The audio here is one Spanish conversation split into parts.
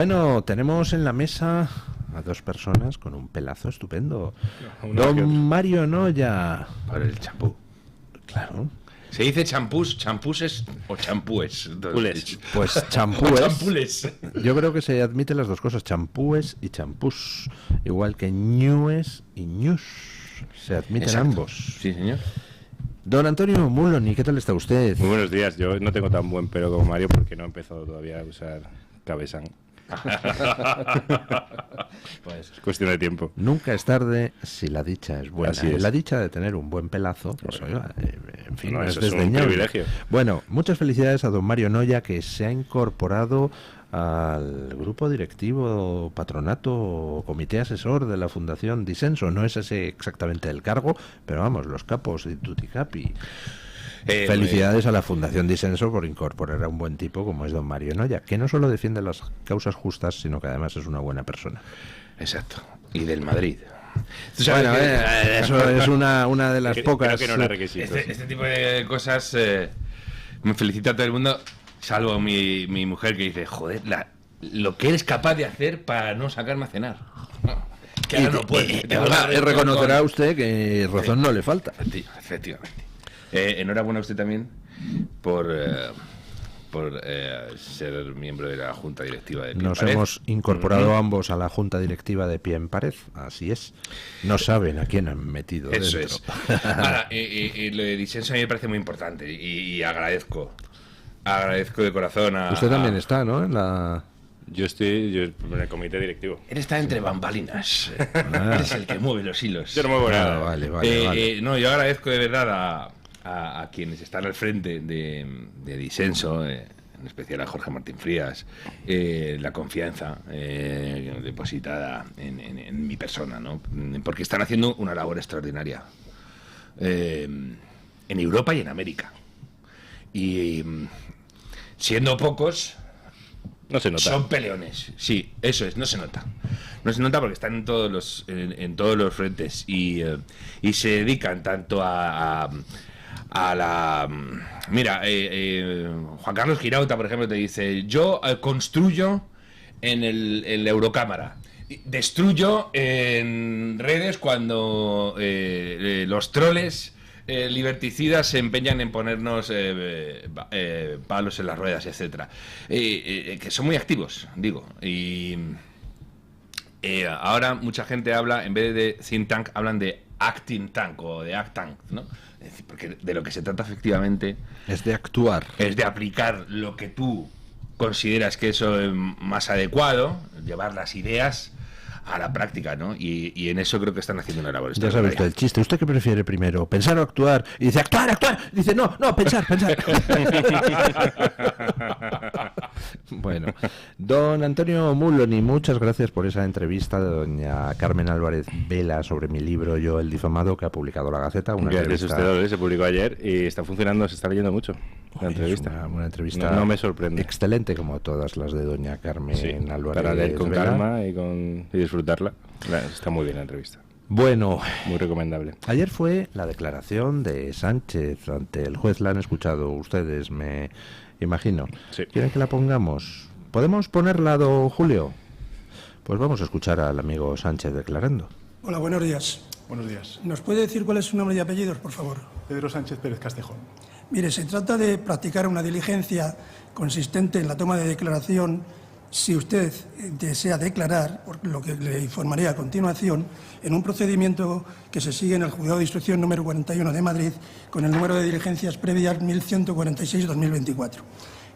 Bueno, tenemos en la mesa a dos personas con un pelazo estupendo. Don Mario Noya. Por el champú. Claro. ¿Se dice champús, champuses o champúes? Pues champúes. Champules. Yo creo que se admiten las dos cosas, champúes y champús. Igual que ñúes y ñus. Se admiten Exacto. ambos. Sí, señor. Don Antonio Muloni, ¿qué tal está usted? Muy buenos días. Yo no tengo tan buen pelo como Mario porque no he empezado todavía a usar cabezán. Pues, Es cuestión de tiempo. Nunca es tarde si la dicha es buena. Así es. La dicha de tener un buen pelazo, pues, oiga, en fin, no es eso es un desdeñable. privilegio. Bueno, muchas felicidades a don Mario Noya, que se ha incorporado al grupo directivo, patronato o comité asesor de la Fundación Disenso. No es ese exactamente el cargo, pero vamos, los capos de tutti capi. Felicidades a la Fundación Disenso por incorporar a un buen tipo como es don Mario Noya, que no solo defiende las causas justas, sino que además es una buena persona. exacto. Y del Madrid. ¿Tú sabes Bueno, que- eso es una de las pocas. Creo que no era requisito. este tipo de cosas me felicita a todo el mundo, salvo mi mujer, que dice, joder, lo que eres capaz de hacer para no sacarme a cenar. Que ahora no puede. Reconocerá usted que razón no le falta. Efectivamente. Enhorabuena a usted también por ser miembro de la Junta Directiva de Pie en Nos Pared. hemos incorporado ambos a la Junta Directiva de Pie en Pared, así es. No saben a quién han metido Eso dentro. es. Ahora, lo de disenso a mí me parece muy importante y agradezco de corazón a... Usted también está, ¿no? En la... Yo estoy en el comité directivo. Él está entre bambalinas. Eres el que mueve los hilos. Yo no muevo nada. Vale, vale. No, yo agradezco de verdad a quienes están al frente de Disenso, en especial a Jorge Martín Frías, la confianza depositada en mi persona, ¿no? Porque están haciendo una labor extraordinaria en Europa y en América. Y siendo pocos, No se nota. son peleones. Sí, eso es, no se nota. No se nota porque están en todos los frentes y se dedican tanto a la... Mira, Juan Carlos Girauta, por ejemplo, te dice, yo construyo en la Eurocámara, destruyo en redes cuando los troles liberticidas se empeñan en ponernos palos en las ruedas, etcétera, que son muy activos, digo, y ahora mucha gente habla, en vez de think tank, hablan de acting tank o de act tank, ¿no? Es decir, porque de lo que se trata efectivamente Es de actuar. es de aplicar lo que tú consideras que eso es más adecuado, llevar las ideas a la práctica, ¿no? Y en eso creo que están haciendo una labor Ya sabe extraordinaria. usted el chiste. ¿Usted qué prefiere primero? ¿Pensar o actuar? Y dice, actuar, actuar. Dice, no, pensar. Bueno, don Antonio Muloni, muchas gracias por esa entrevista de doña Carmen Álvarez Vela sobre mi libro Yo el difamado, que ha publicado La Gaceta. Una Gracias a entrevista... usted, se publicó ayer y está funcionando, se está leyendo mucho la Es entrevista. una entrevista No me sorprende. excelente, como todas las de doña Carmen Sí, Álvarez para leer con Vela. calma y disfrutarla. Está muy bien la entrevista. Bueno, Muy recomendable. ayer fue la declaración de Sánchez ante el juez. La han escuchado ustedes, me imagino. Sí. ¿Quieren que la pongamos? ¿Podemos ponerla, don Julio? Pues vamos a escuchar al amigo Sánchez declarando. Hola, buenos días. Buenos días. ¿Nos puede decir cuál es su nombre y apellidos, por favor? Pedro Sánchez Pérez Castejón. Mire, se trata de practicar una diligencia consistente en la toma de declaración, si usted desea declarar, por lo que le informaré a continuación, en un procedimiento que se sigue en el Juzgado de Instrucción número 41 de Madrid, con el número de diligencias previas 1146-2024.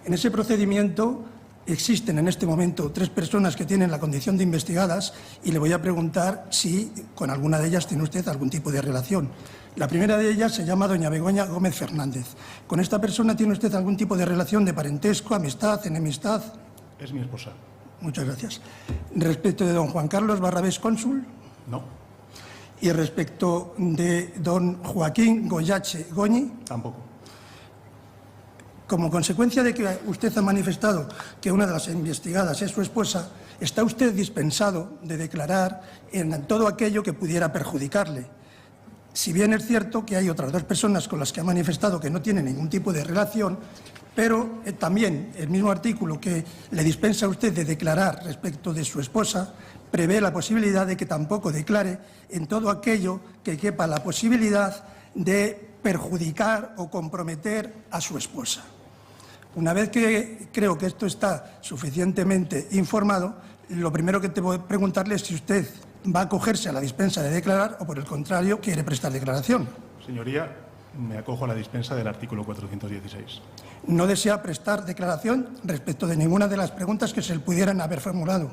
En ese procedimiento existen en este momento 3 personas que tienen la condición de investigadas y le voy a preguntar si con alguna de ellas tiene usted algún tipo de relación. La primera de ellas se llama doña Begoña Gómez Fernández. ¿Con esta persona tiene usted algún tipo de relación de parentesco, amistad, enemistad? Es mi esposa. Muchas gracias. Respecto de don Juan Carlos Barrabés Cónsul No, y respecto de don Joaquín Goyache Goñi, tampoco. como consecuencia de que usted ha manifestado que una de las investigadas es su esposa, ¿está usted dispensado de declarar en todo aquello que pudiera perjudicarle? Si bien es cierto que hay otras 2 personas con las que ha manifestado que no tienen ningún tipo de relación, pero también el mismo artículo que le dispensa a usted de declarar respecto de su esposa prevé la posibilidad de que tampoco declare en todo aquello que quepa la posibilidad de perjudicar o comprometer a su esposa. Una vez que creo que esto está suficientemente informado, lo primero que tengo que preguntarle es si usted va a acogerse a la dispensa de declarar o, por el contrario, quiere prestar declaración. Señoría, me acojo a la dispensa del artículo 416. No desea prestar declaración respecto de ninguna de las preguntas que se le pudieran haber formulado.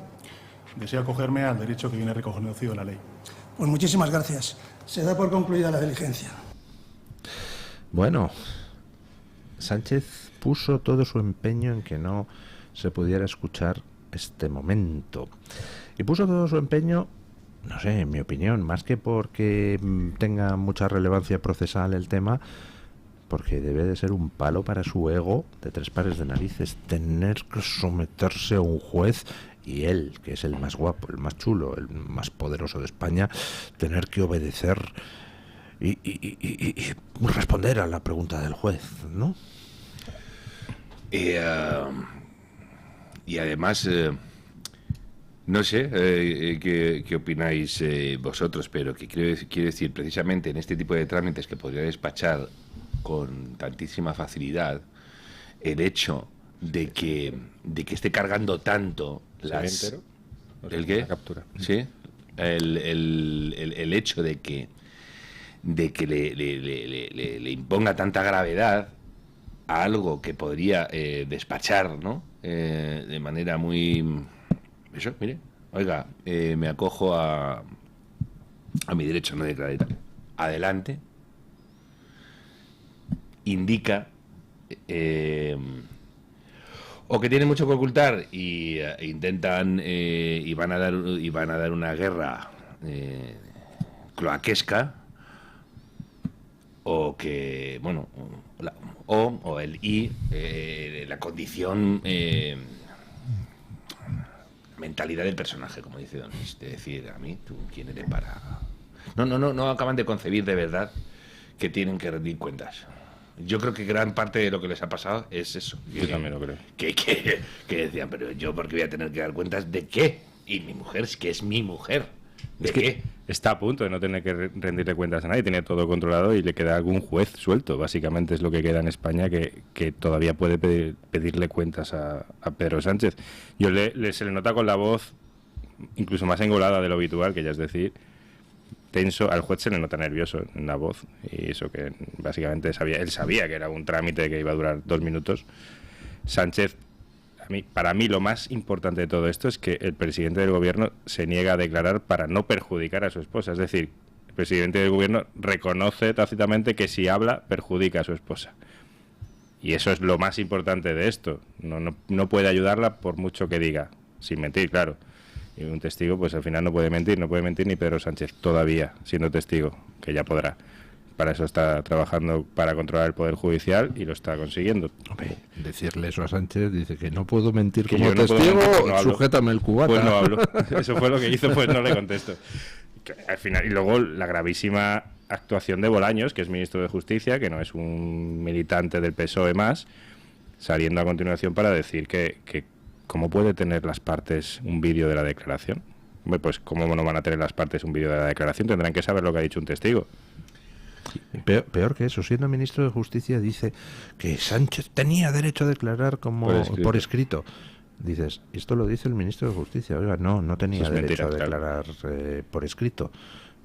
Deseo acogerme al derecho que viene reconocido en la ley. Pues muchísimas gracias. Se da por concluida la diligencia. Bueno, Sánchez puso todo su empeño en que no se pudiera escuchar este momento. Y puso todo su empeño, no sé, en mi opinión, más que porque tenga mucha relevancia procesal el tema, porque debe de ser un palo para su ego de 3 pares de narices, tener que someterse a un juez y él, que es el más guapo, el más chulo, el más poderoso de España, tener que obedecer y responder a la pregunta del juez, ¿no? Y además, no sé qué opináis vosotros, pero que quiero decir, precisamente en este tipo de trámites que podría despachar con tantísima facilidad, el hecho de que esté cargando tanto las... ¿El qué? La captura. Sí. El hecho de que le imponga tanta gravedad a algo que podría despachar, ¿no? De manera muy... Eso, mire, oiga, me acojo a mi derecho a no declarar y tal. Adelante. Indica o que tienen mucho que ocultar y intentan y van a dar una guerra cloaquesca, o que, bueno, la condición, mentalidad del personaje, como dice Don Luis, de decir, a mí, ¿tú quién eres para...? No acaban de concebir de verdad que tienen que rendir cuentas. Yo creo que gran parte de lo que les ha pasado es eso. Yo también lo creo. Que decían, pero yo, ¿por qué voy a tener que dar cuentas de qué? Y mi mujer, es que es mi mujer. ¿De qué? Está a punto de no tener que rendirle cuentas a nadie, tiene todo controlado y le queda algún juez suelto. Básicamente es lo que queda en España, que todavía puede pedirle cuentas a Pedro Sánchez. Se le nota con la voz incluso más engolada de lo habitual, que ya es decir, tenso. Al juez se le nota nervioso en la voz, y eso que básicamente él sabía que era un trámite que iba a durar 2 minutos. Sánchez, para mí lo más importante de todo esto es que el presidente del gobierno se niega a declarar para no perjudicar a su esposa. Es decir, el presidente del gobierno reconoce tácitamente que si habla perjudica a su esposa. Y eso es lo más importante de esto. No puede ayudarla por mucho que diga, sin mentir, claro. Y un testigo, pues al final no puede mentir ni Pedro Sánchez, todavía siendo testigo, que ya podrá. Para eso está trabajando para controlar el Poder Judicial y lo está consiguiendo. Hombre, decirle eso a Sánchez, dice que no puedo mentir que como testigo, sujétame el cubata. Pues no hablo. Eso fue lo que hizo, pues no le contesto. Que al final, y luego la gravísima actuación de Bolaños, que es ministro de Justicia, que no es un militante del PSOE más, saliendo a continuación para decir que ¿cómo puede tener las partes un vídeo de la declaración? Hombre, pues ¿cómo no van a tener las partes un vídeo de la declaración? Tendrán que saber lo que ha dicho un testigo. Peor que eso, siendo ministro de Justicia, dice que Sánchez tenía derecho a declarar por escrito. Dices, esto lo dice el ministro de Justicia. Oiga, no tenía derecho a declarar por escrito,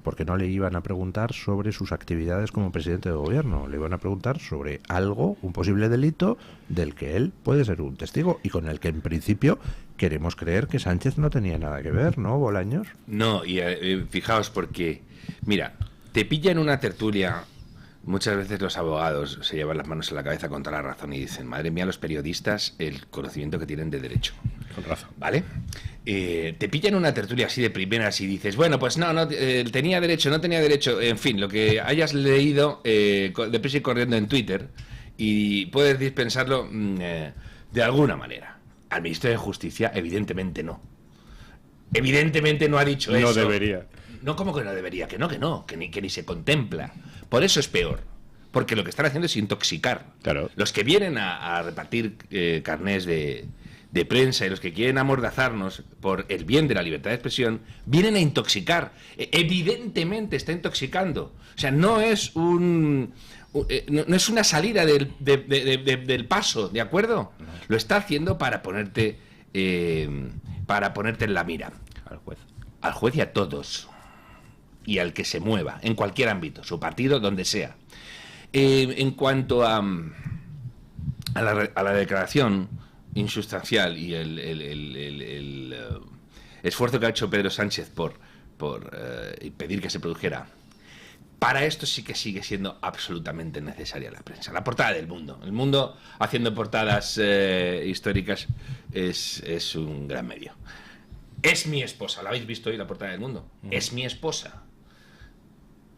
porque no le iban a preguntar sobre sus actividades como presidente de gobierno. Le iban a preguntar sobre algo, un posible delito, del que él puede ser un testigo y con el que en principio queremos creer que Sánchez no tenía nada que ver, ¿no, Bolaños? No, y fijaos, porque, mira, te pilla en una tertulia. Muchas veces los abogados se llevan las manos en la cabeza contra la razón y dicen, madre mía, los periodistas, el conocimiento que tienen de derecho. Con razón. ¿Vale? Te pillan una tertulia así de primeras y dices, bueno, pues no tenía derecho, no tenía derecho, en fin, lo que hayas leído deprisa y corriendo en Twitter, y puedes dispensarlo de alguna manera. Al ministro de Justicia, evidentemente no. Evidentemente no ha dicho eso. No debería. No, como que no debería, que ni se contempla. Por eso es peor. Porque lo que están haciendo es intoxicar. Claro. Los que vienen a repartir carnés de prensa y los que quieren amordazarnos por el bien de la libertad de expresión, vienen a intoxicar. Evidentemente está intoxicando. O sea, no es no es una salida del paso, ¿de acuerdo? Lo está haciendo para ponerte en la mira. Al juez y a todos. Y al que se mueva, en cualquier ámbito, su partido, donde sea. En cuanto a la declaración insustancial y el esfuerzo que ha hecho Pedro Sánchez por impedir que se produjera, para esto sí que sigue siendo absolutamente necesaria la prensa. La portada del Mundo. El Mundo haciendo portadas históricas es un gran medio. Es mi esposa. ¿La habéis visto hoy, la portada del Mundo? Es mi esposa.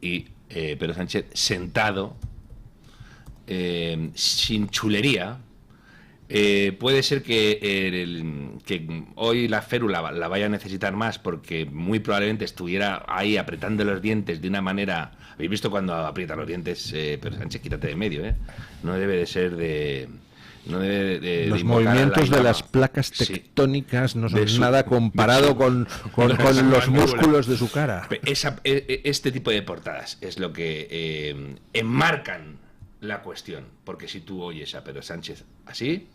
Y Pedro Sánchez sentado, sin chulería. Puede ser que hoy la férula la vaya a necesitar más, porque muy probablemente estuviera ahí apretando los dientes de una manera... ¿Habéis visto cuando aprieta los dientes? Pero Sánchez, quítate de medio, ¿eh? No debe de ser de... No debe de los movimientos de las placas tectónicas no son nada comparado con los músculos de su cara. Este tipo de portadas es lo que enmarcan la cuestión, porque si tú oyes a Pedro Sánchez así,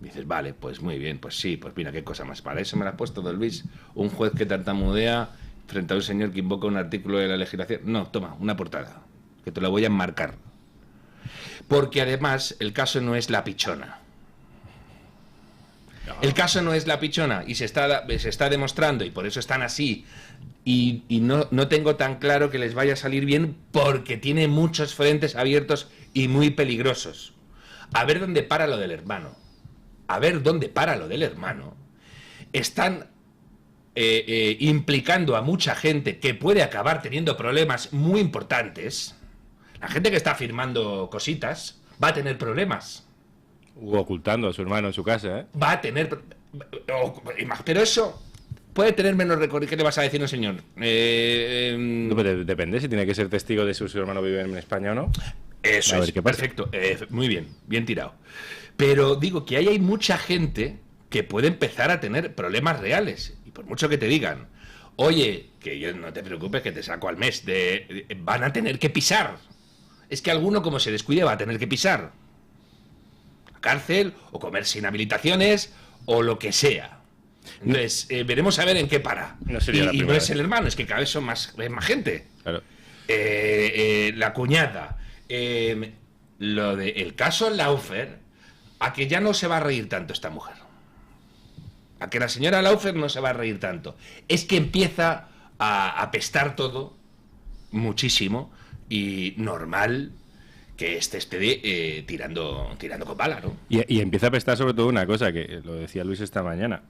dices, vale, pues muy bien, pues sí, pues mira, qué cosa más. Para eso me la ha puesto don Luis, un juez que tartamudea frente a un señor que invoca un artículo de la legislación. No, toma, una portada, que te la voy a enmarcar. Porque además el caso no es la pichona. El caso no es la pichona y se está demostrando, y por eso están así. Y no tengo tan claro que les vaya a salir bien, porque tiene muchos frentes abiertos y muy peligrosos. A ver dónde para lo del hermano. Están implicando a mucha gente que puede acabar teniendo problemas muy importantes. La gente que está firmando cositas va a tener problemas. O ocultando a su hermano en su casa, ¿eh? Va a tener... Pero eso puede tener menos recorrido. ¿Qué le vas a decir, señor? No, pero depende si tiene que ser testigo de si su hermano vive en España o no. Eso es, perfecto. Muy bien, bien tirado. Pero digo que ahí hay mucha gente que puede empezar a tener problemas reales. Y por mucho que te digan, oye, que yo no te preocupes, que te saco al mes, van a tener que pisar. Es que alguno, como se descuide, va a tener que pisar. Cárcel, o comerse inhabilitaciones, o lo que sea. Entonces, veremos a ver en qué para. No sería la y no primera es el hermano, es que cada vez son más gente. Claro. La cuñada. Lo del caso Laufer, a que ya no se va a reír tanto esta mujer. A que la señora Laufer no se va a reír tanto. Es que empieza a apestar todo muchísimo, y normal que esté tirando con bala, ¿no? Y empieza a apestar sobre todo una cosa, que lo decía Luis esta mañana.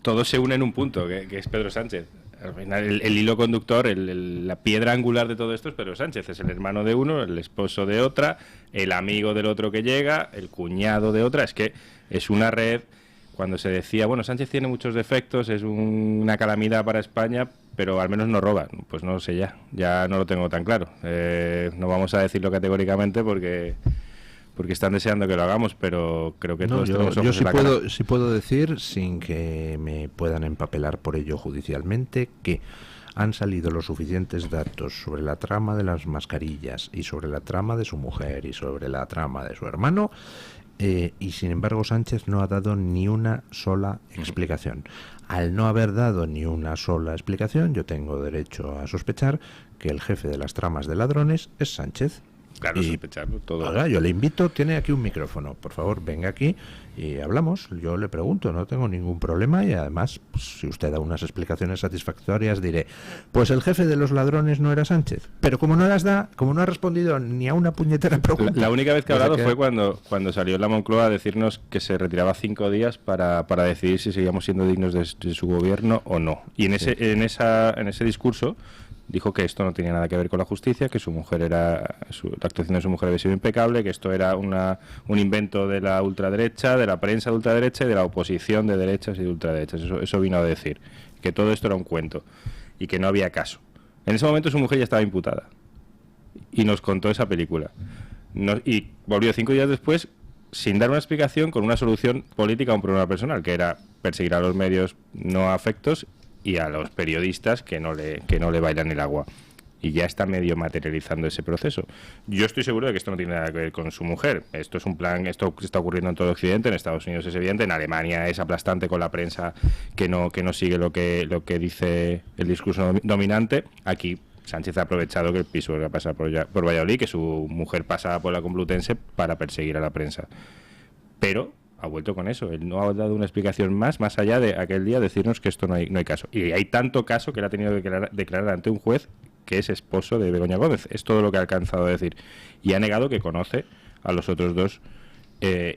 Todo se une en un punto, que es Pedro Sánchez. Al final, el hilo conductor, la piedra angular de todo esto es Pedro Sánchez. Es el hermano de uno, el esposo de otra, el amigo del otro que llega, el cuñado de otra. Es que es una red. Cuando se decía, bueno, Sánchez tiene muchos defectos, es una calamidad para España, pero al menos no roba. Pues no lo sé ya no lo tengo tan claro. No vamos a decirlo categóricamente porque están deseando que lo hagamos, pero creo que todos tenemos ojos en la cara. Yo sí puedo decir, sin que me puedan empapelar por ello judicialmente, que han salido los suficientes datos sobre la trama de las mascarillas y sobre la trama de su mujer y sobre la trama de su hermano, y sin embargo Sánchez no ha dado ni una sola explicación. Al no haber dado ni una sola explicación, yo tengo derecho a sospechar que el jefe de las tramas de ladrones es Sánchez. Claro, sospecharlo todo. Ahora, yo le invito, tiene aquí un micrófono, por favor, venga aquí y hablamos. Yo le pregunto, no tengo ningún problema, y además, pues, si usted da unas explicaciones satisfactorias, diré, pues el jefe de los ladrones no era Sánchez. Pero como no las da, como no ha respondido ni a una puñetera pregunta... La única vez que ha hablado fue cuando salió la Moncloa a decirnos que se retiraba 5 días para decidir si seguíamos siendo dignos de su gobierno o no. Y en ese discurso dijo que esto no tenía nada que ver con la justicia, que la actuación de su mujer había sido impecable, que esto era un invento de la ultraderecha, de la prensa de ultraderecha y de la oposición de derechas y de ultraderechas. Eso vino a decir, que todo esto era un cuento y que no había caso. En ese momento su mujer ya estaba imputada y nos contó esa película. Y volvió 5 días después sin dar una explicación, con una solución política a un problema personal, que era perseguir a los medios no afectos y a los periodistas que no le bailan el agua. Y ya está medio materializando ese proceso. Yo estoy seguro de que esto no tiene nada que ver con su mujer. Esto es un plan, esto está ocurriendo en todo Occidente, en Estados Unidos es evidente, en Alemania es aplastante con la prensa que no sigue lo que dice el discurso dominante. Aquí Sánchez ha aprovechado que el piso va a pasar por Valladolid, que su mujer pasa por la Complutense para perseguir a la prensa. Pero ha vuelto con eso. Él no ha dado una explicación más allá de aquel día decirnos que esto no hay caso. Y hay tanto caso que él ha tenido que declarar ante un juez que es esposo de Begoña Gómez. Es todo lo que ha alcanzado a decir. Y ha negado que conoce a los otros dos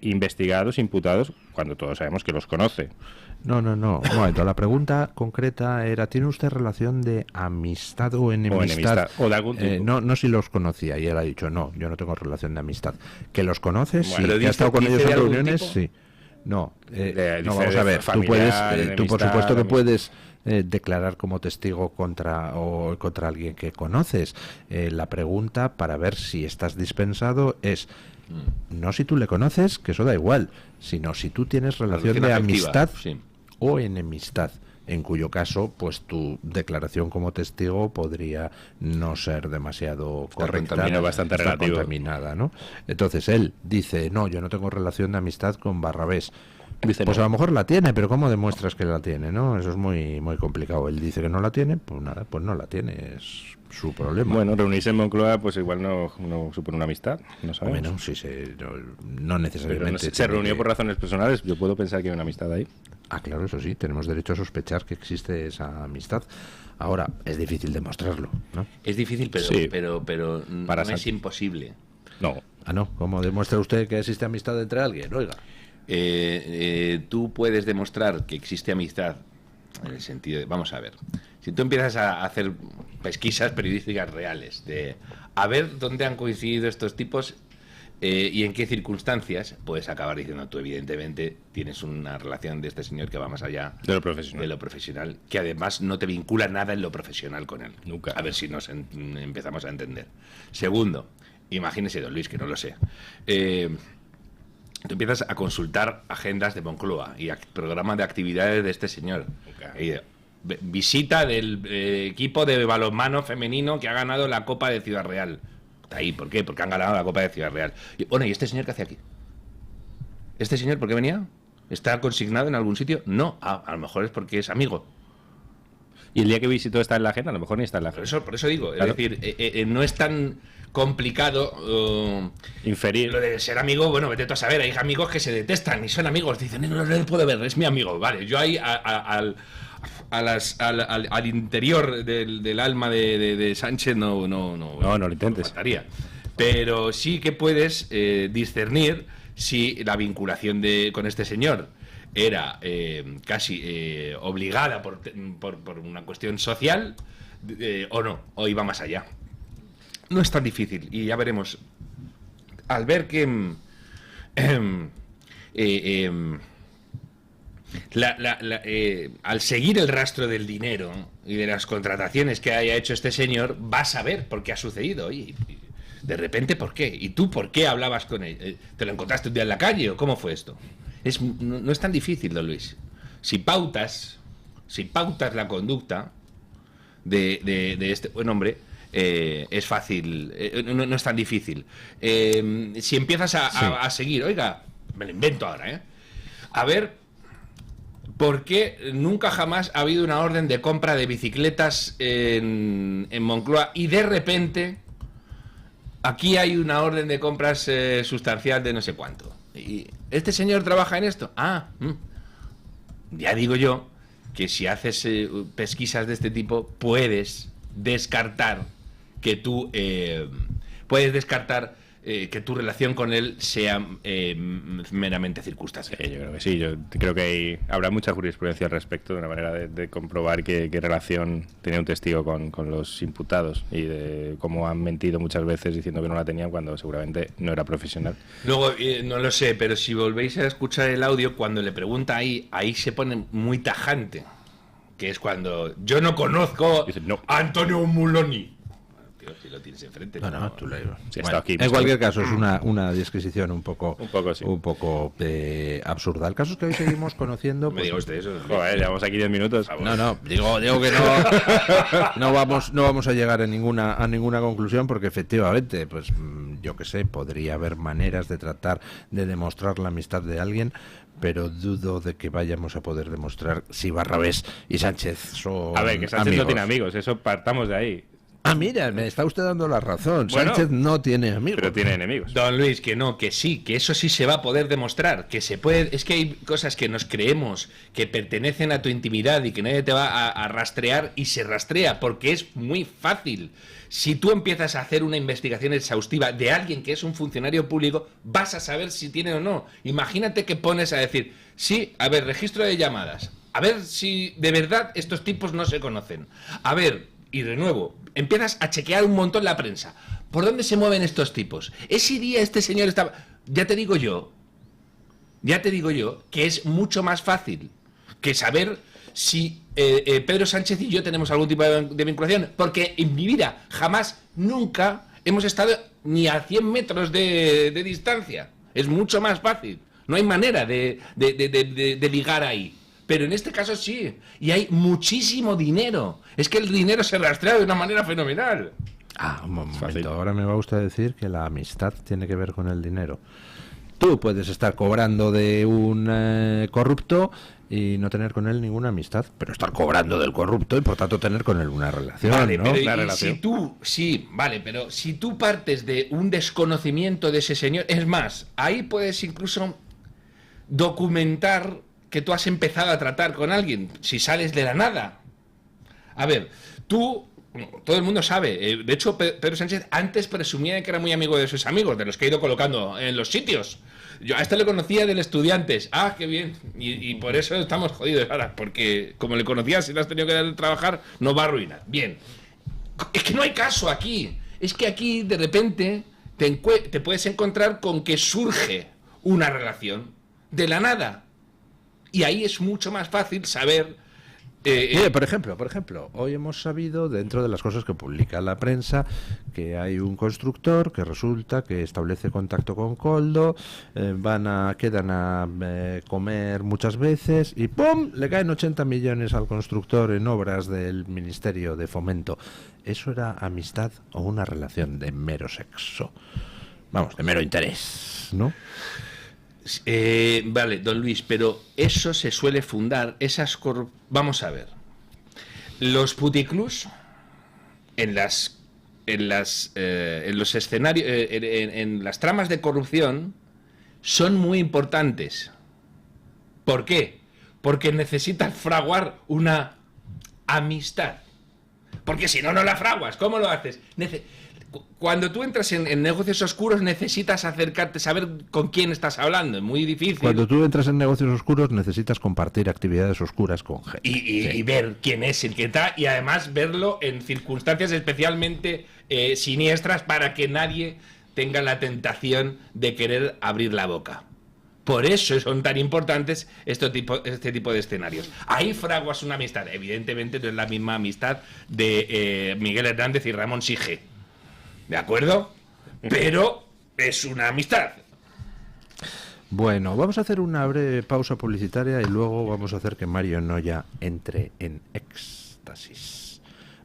investigados, imputados, cuando todos sabemos que los conoce. No. Un momento. La pregunta concreta era: ¿tiene usted relación de amistad o enemistad? O de algún tipo. No si los conocía. Y él ha dicho: no, yo no tengo relación de amistad. ¿Que los conoces? Bueno, sí. ¿Que ha estado con ellos en reuniones? Tipo? Sí. No, vamos a ver. Tú por supuesto que puedes declarar como testigo contra alguien que conoces. La pregunta para ver si estás dispensado es no si tú le conoces, que eso da igual, sino si tú tienes relación de amistad o enemistad, en cuyo caso pues tu declaración como testigo podría no ser demasiado correcta, bastante relativo, contaminada, ¿no? Entonces él dice: no, yo no tengo relación de amistad con Barrabés. Dice, pues no. A lo mejor la tiene, pero ¿cómo demuestras que la tiene, no? Eso es muy muy complicado. Él dice que no la tiene, pues nada, pues no la tiene, es su problema. Bueno, reunirse en Moncloa pues igual no supone una amistad, no sabemos. Bueno, sí, no necesariamente. Pero se reunió por razones personales, yo puedo pensar que hay una amistad ahí. Ah, claro, eso sí, tenemos derecho a sospechar que existe esa amistad. Ahora, es difícil demostrarlo, ¿no? Es difícil, pero, sí. pero no es imposible. No. Ah, no, ¿cómo demuestra usted que existe amistad entre alguien? Oiga. Tú puedes demostrar que existe amistad en el sentido de, vamos a ver, si tú empiezas a hacer pesquisas periodísticas reales de a ver dónde han coincidido estos tipos y en qué circunstancias, puedes acabar diciendo: tú evidentemente tienes una relación de este señor que va más allá de lo profesional, que además no te vincula nada en lo profesional con él. Nunca. A ver si nos empezamos a entender. Segundo, imagínese, don Luis, que no lo sé, tú empiezas a consultar agendas de Moncloa y programa de actividades de este señor. Visita del equipo de balonmano femenino que ha ganado la Copa de Ciudad Real. Está ahí, ¿por qué? Porque han ganado la Copa de Ciudad Real. Bueno, ¿y este señor qué hace aquí? ¿Este señor por qué venía? ¿Está consignado en algún sitio? No, a lo mejor es porque es amigo. Y el día que visitó está en la agenda, a lo mejor ni está en la agenda. Por eso digo, claro. Es decir, no es tan complicado inferir. Lo de ser amigo, bueno, vete tú a saber, hay amigos que se detestan y son amigos, dicen: no le puedo ver, es mi amigo. Vale, yo ahí al interior del alma de Sánchez no lo intentes. Faltaría. Pero sí que puedes discernir si la vinculación con este señor era casi obligada por una cuestión social o no, o iba más allá. No es tan difícil y ya veremos. Al ver que al seguir el rastro del dinero y de las contrataciones que haya hecho este señor, vas a ver por qué ha sucedido. Y de repente, ¿por qué? ¿Y tú por qué hablabas con él? ¿Te lo encontraste un día en la calle o cómo fue esto? No es tan difícil, don Luis. Si pautas la conducta de este buen hombre, es fácil, no es tan difícil. Si empiezas a seguir, oiga, me lo invento ahora, a ver, ¿por qué nunca jamás ha habido una orden de compra de bicicletas en Moncloa y de repente aquí hay una orden de compras sustancial de no sé cuánto? ¿Y este señor trabaja en esto? Ya digo yo que si haces pesquisas de este tipo puedes descartar que que tu relación con él sea meramente circunstancial. Yo creo que sí, yo creo que habrá mucha jurisprudencia al respecto, de una manera de comprobar qué relación tenía un testigo con los imputados y de cómo han mentido muchas veces diciendo que no la tenían cuando seguramente no era profesional. Luego, no lo sé, pero si volvéis a escuchar el audio, cuando le pregunta ahí se pone muy tajante que es cuando yo no conozco Dice, no. a Antonio Muloni. Tío, si lo tienes enfrente. No, tú lo digo. Sí, Bueno, está aquí, en cualquier caso, es una disquisición un poco sí. absurda. El caso es que hoy seguimos conociendo... No me diga usted eso. Joder, llevamos aquí 10 minutos. No, digo que no vamos a llegar a ninguna conclusión, porque efectivamente, pues yo que sé, podría haber maneras de tratar de demostrar la amistad de alguien, pero dudo de que vayamos a poder demostrar si Barrabés y Sánchez son A ver, que Sánchez amigos. no tiene amigos, eso partamos de ahí. Ah, mira, me está usted dando la razón. Bueno, Sánchez no tiene amigos. Pero tiene enemigos. Don Luis, que no, que sí, que eso sí se va a poder demostrar, que se puede, es que hay cosas que nos creemos que pertenecen a tu intimidad y que nadie te va a rastrear, y se rastrea porque es muy fácil. Si tú empiezas a hacer una investigación exhaustiva de alguien que es un funcionario público, vas a saber si tiene o no. Imagínate que pones a decir, sí, a ver, registro de llamadas, a ver si de verdad estos tipos no se conocen. A ver, y de nuevo, empiezas a chequear un montón la prensa. ¿Por dónde se mueven estos tipos? Ese día este señor estaba... Ya te digo yo que es mucho más fácil que saber si Pedro Sánchez y yo tenemos algún tipo de vinculación, porque en mi vida jamás, nunca hemos estado ni a 100 metros de distancia. Es mucho más fácil. No hay manera de ligar ahí. Pero en este caso sí. Y hay muchísimo dinero. Es que el dinero se rastrea de una manera fenomenal. Un momento. Fácil. Ahora me va a usted decir que la amistad tiene que ver con el dinero. Tú puedes estar cobrando de un corrupto y no tener con él ninguna amistad, pero estar cobrando del corrupto y por tanto tener con él una relación, Vale, ¿no? pero La y relación. si tú, sí, vale, pero si tú partes de un desconocimiento de ese señor, es más, ahí puedes incluso documentar que tú has empezado a tratar con alguien, si sales de la nada. A ver, tú, todo el mundo sabe, de hecho Pedro Sánchez antes presumía de que era muy amigo de sus amigos, de los que ha ido colocando en los sitios. Yo a este le conocía del Estudiantes. Ah, qué bien. Y por eso estamos jodidos ahora, porque como le conocías, si le has tenido que dar el trabajar, no va a arruinar. Bien. Es que no hay caso aquí. Es que aquí, de repente, te puedes encontrar con que surge una relación de la nada. Y ahí es mucho más fácil saber... Mire, por ejemplo, hoy hemos sabido, dentro de las cosas que publica la prensa, que hay un constructor que resulta que establece contacto con Koldo, quedan a comer muchas veces y ¡pum!, le caen 80 millones al constructor en obras del Ministerio de Fomento. ¿Eso era amistad o una relación de mero sexo? Vamos, de mero interés, ¿no? Vale, don Luis, pero eso se suele fundar, vamos a ver. Los puticlubs en los escenarios, en las tramas de corrupción son muy importantes. ¿Por qué? Porque necesitas fraguar una amistad. Porque si no, no la fraguas. ¿Cómo lo haces? Cuando tú entras en negocios oscuros necesitas acercarte, saber con quién estás hablando, es muy difícil. Cuando tú entras en negocios oscuros necesitas compartir actividades oscuras con gente. Y ver quién es el que está, y además verlo en circunstancias especialmente siniestras para que nadie tenga la tentación de querer abrir la boca. Por eso son tan importantes este tipo de escenarios. Ahí fraguas una amistad. Evidentemente no es la misma amistad de Miguel Hernández y Ramón Sige. ¿De acuerdo? Pero es una amistad. Bueno, vamos a hacer una breve pausa publicitaria y luego vamos a hacer que Mario Noya entre en éxtasis.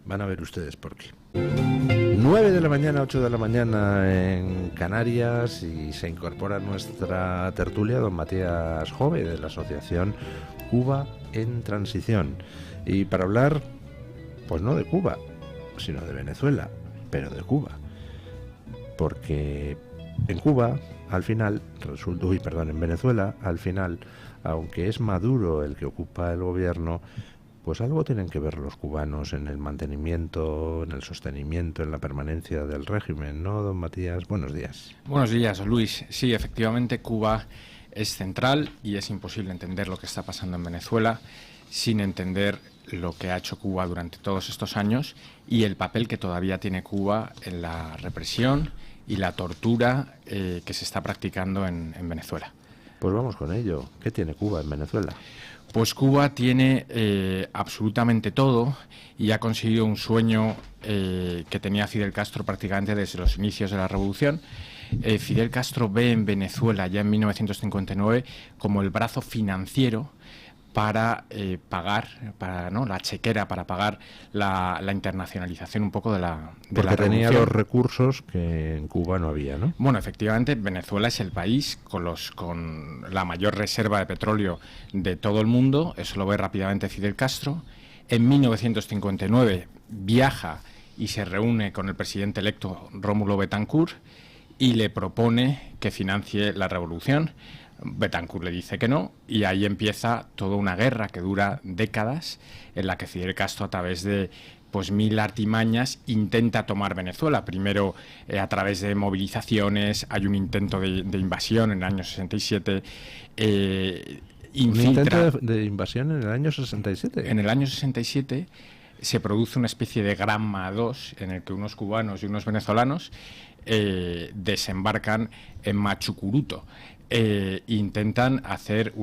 Van a ver ustedes por qué. 9 de la mañana, 8 de la mañana en Canarias, y se incorpora a nuestra tertulia don Matías Jove de la asociación Cuba en Transición. Y para hablar, pues no de Cuba, sino de Venezuela, pero de Cuba. Porque en Cuba, al final, en Venezuela, al final, aunque es Maduro el que ocupa el gobierno, pues algo tienen que ver los cubanos en el mantenimiento, en el sostenimiento, en la permanencia del régimen, ¿no, don Matías? Buenos días. Buenos días, Luis. Sí, efectivamente, Cuba es central y es imposible entender lo que está pasando en Venezuela sin entender lo que ha hecho Cuba durante todos estos años y el papel que todavía tiene Cuba en la represión y la tortura que se está practicando en Venezuela. Pues vamos con ello. ¿Qué tiene Cuba en Venezuela? Pues Cuba tiene absolutamente todo y ha conseguido un sueño que tenía Fidel Castro prácticamente desde los inicios de la revolución. Fidel Castro ve en Venezuela ya en 1959 como el brazo financiero para pagar, la chequera, para pagar la internacionalización un poco de la Porque tenía revolución. los recursos que en Cuba no había, ¿no? Bueno, efectivamente, Venezuela es el país con la mayor reserva de petróleo de todo el mundo. Eso lo ve rápidamente Fidel Castro. En 1959 viaja y se reúne con el presidente electo Rómulo Betancourt y le propone que financie la revolución. Betancourt le dice que no, y ahí empieza toda una guerra que dura décadas, en la que Fidel Castro, a través de 1000 artimañas, intenta tomar Venezuela. Primero a través de movilizaciones, hay un intento de invasión en el año 67. Un intento de invasión en el año 67. En el año 67 se produce una especie de Granma 2 en el que unos cubanos y unos venezolanos desembarcan en Machucuruto. Intentan hacer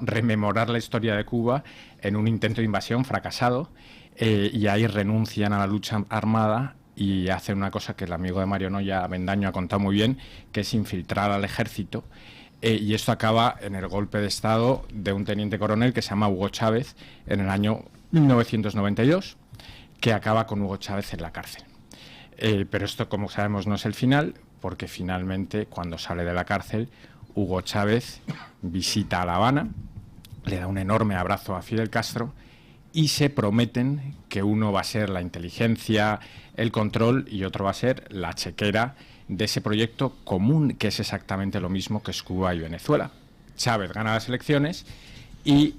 rememorar la historia de Cuba en un intento de invasión fracasado, y ahí renuncian a la lucha armada y hacen una cosa que el amigo de Mario Noya, Avendaño, ha contado muy bien, que es infiltrar al ejército, y esto acaba en el golpe de Estado de un teniente coronel que se llama Hugo Chávez en el año 1992, que acaba con Hugo Chávez en la cárcel. Pero esto, como sabemos, no es el final, porque finalmente, cuando sale de la cárcel, Hugo Chávez visita a La Habana, le da un enorme abrazo a Fidel Castro y se prometen que uno va a ser la inteligencia, el control, y otro va a ser la chequera de ese proyecto común, que es exactamente lo mismo que es Cuba y Venezuela. Chávez gana las elecciones y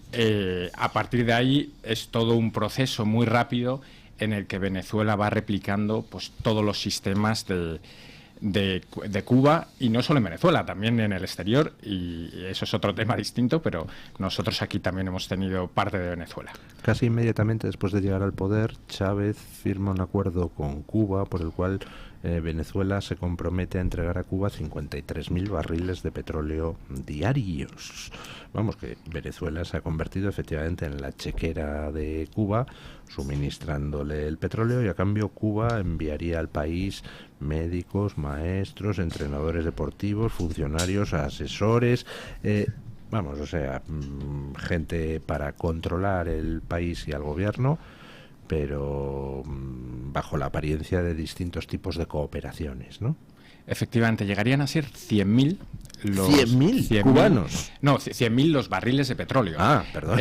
a partir de ahí es todo un proceso muy rápido en el que Venezuela va replicando todos los sistemas de Cuba, y no solo en Venezuela, también en el exterior, y eso es otro tema distinto, pero nosotros aquí también hemos tenido parte de Venezuela. Casi inmediatamente después de llegar al poder, Chávez firma un acuerdo con Cuba por el cual Venezuela se compromete a entregar a Cuba 53.000 barriles de petróleo diarios. Vamos, que Venezuela se ha convertido efectivamente en la chequera de Cuba, suministrándole el petróleo, y a cambio Cuba enviaría al país médicos, maestros, entrenadores deportivos, funcionarios, asesores, vamos, o sea, gente para controlar el país y al gobierno, pero bajo la apariencia de distintos tipos de cooperaciones, ¿no? Efectivamente, llegarían a ser 100.000 los... ¿100.000 cubanos? No, 100.000 los barriles de petróleo. Ah, perdón.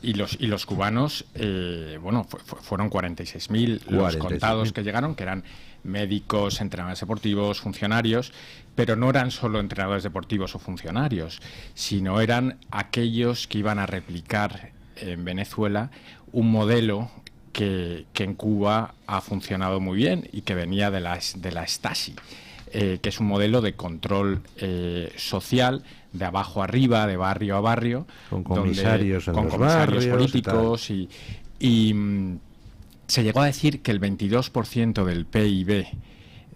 Y los cubanos, fueron 46.000 los contados que llegaron, que eran médicos, entrenadores deportivos, funcionarios, pero no eran solo entrenadores deportivos o funcionarios, sino eran aquellos que iban a replicar en Venezuela un modelo que en Cuba ha funcionado muy bien y que venía de la Stasi, que es un modelo de control social, de abajo arriba, de barrio a barrio, con comisarios, con comisarios políticos, y se llegó a decir que el 22% del PIB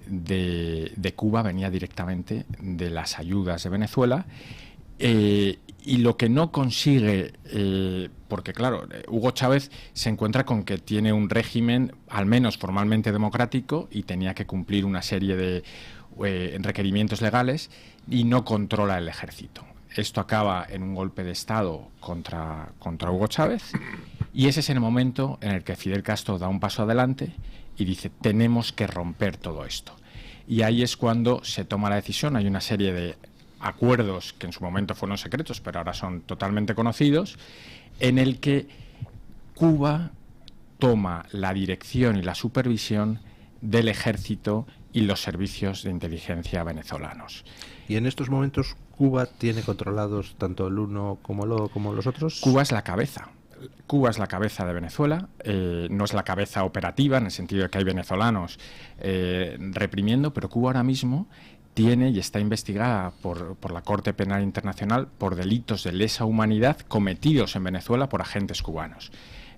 de Cuba venía directamente de las ayudas de Venezuela, y lo que no consigue, porque claro, Hugo Chávez se encuentra con que tiene un régimen al menos formalmente democrático y tenía que cumplir una serie de requerimientos legales, y no controla el ejército. Esto acaba en un golpe de Estado contra Hugo Chávez, y ese es el momento en el que Fidel Castro da un paso adelante y dice: tenemos que romper todo esto. Y ahí es cuando se toma la decisión. Hay una serie de acuerdos que en su momento fueron secretos, pero ahora son totalmente conocidos, en el que Cuba toma la dirección y la supervisión del ejército y los servicios de inteligencia venezolanos. ¿Y en estos momentos Cuba tiene controlados tanto el uno como los otros? Cuba es la cabeza. Cuba es la cabeza de Venezuela, no es la cabeza operativa, en el sentido de que hay venezolanos reprimiendo, pero Cuba ahora mismo tiene y está investigada por la Corte Penal Internacional por delitos de lesa humanidad cometidos en Venezuela por agentes cubanos.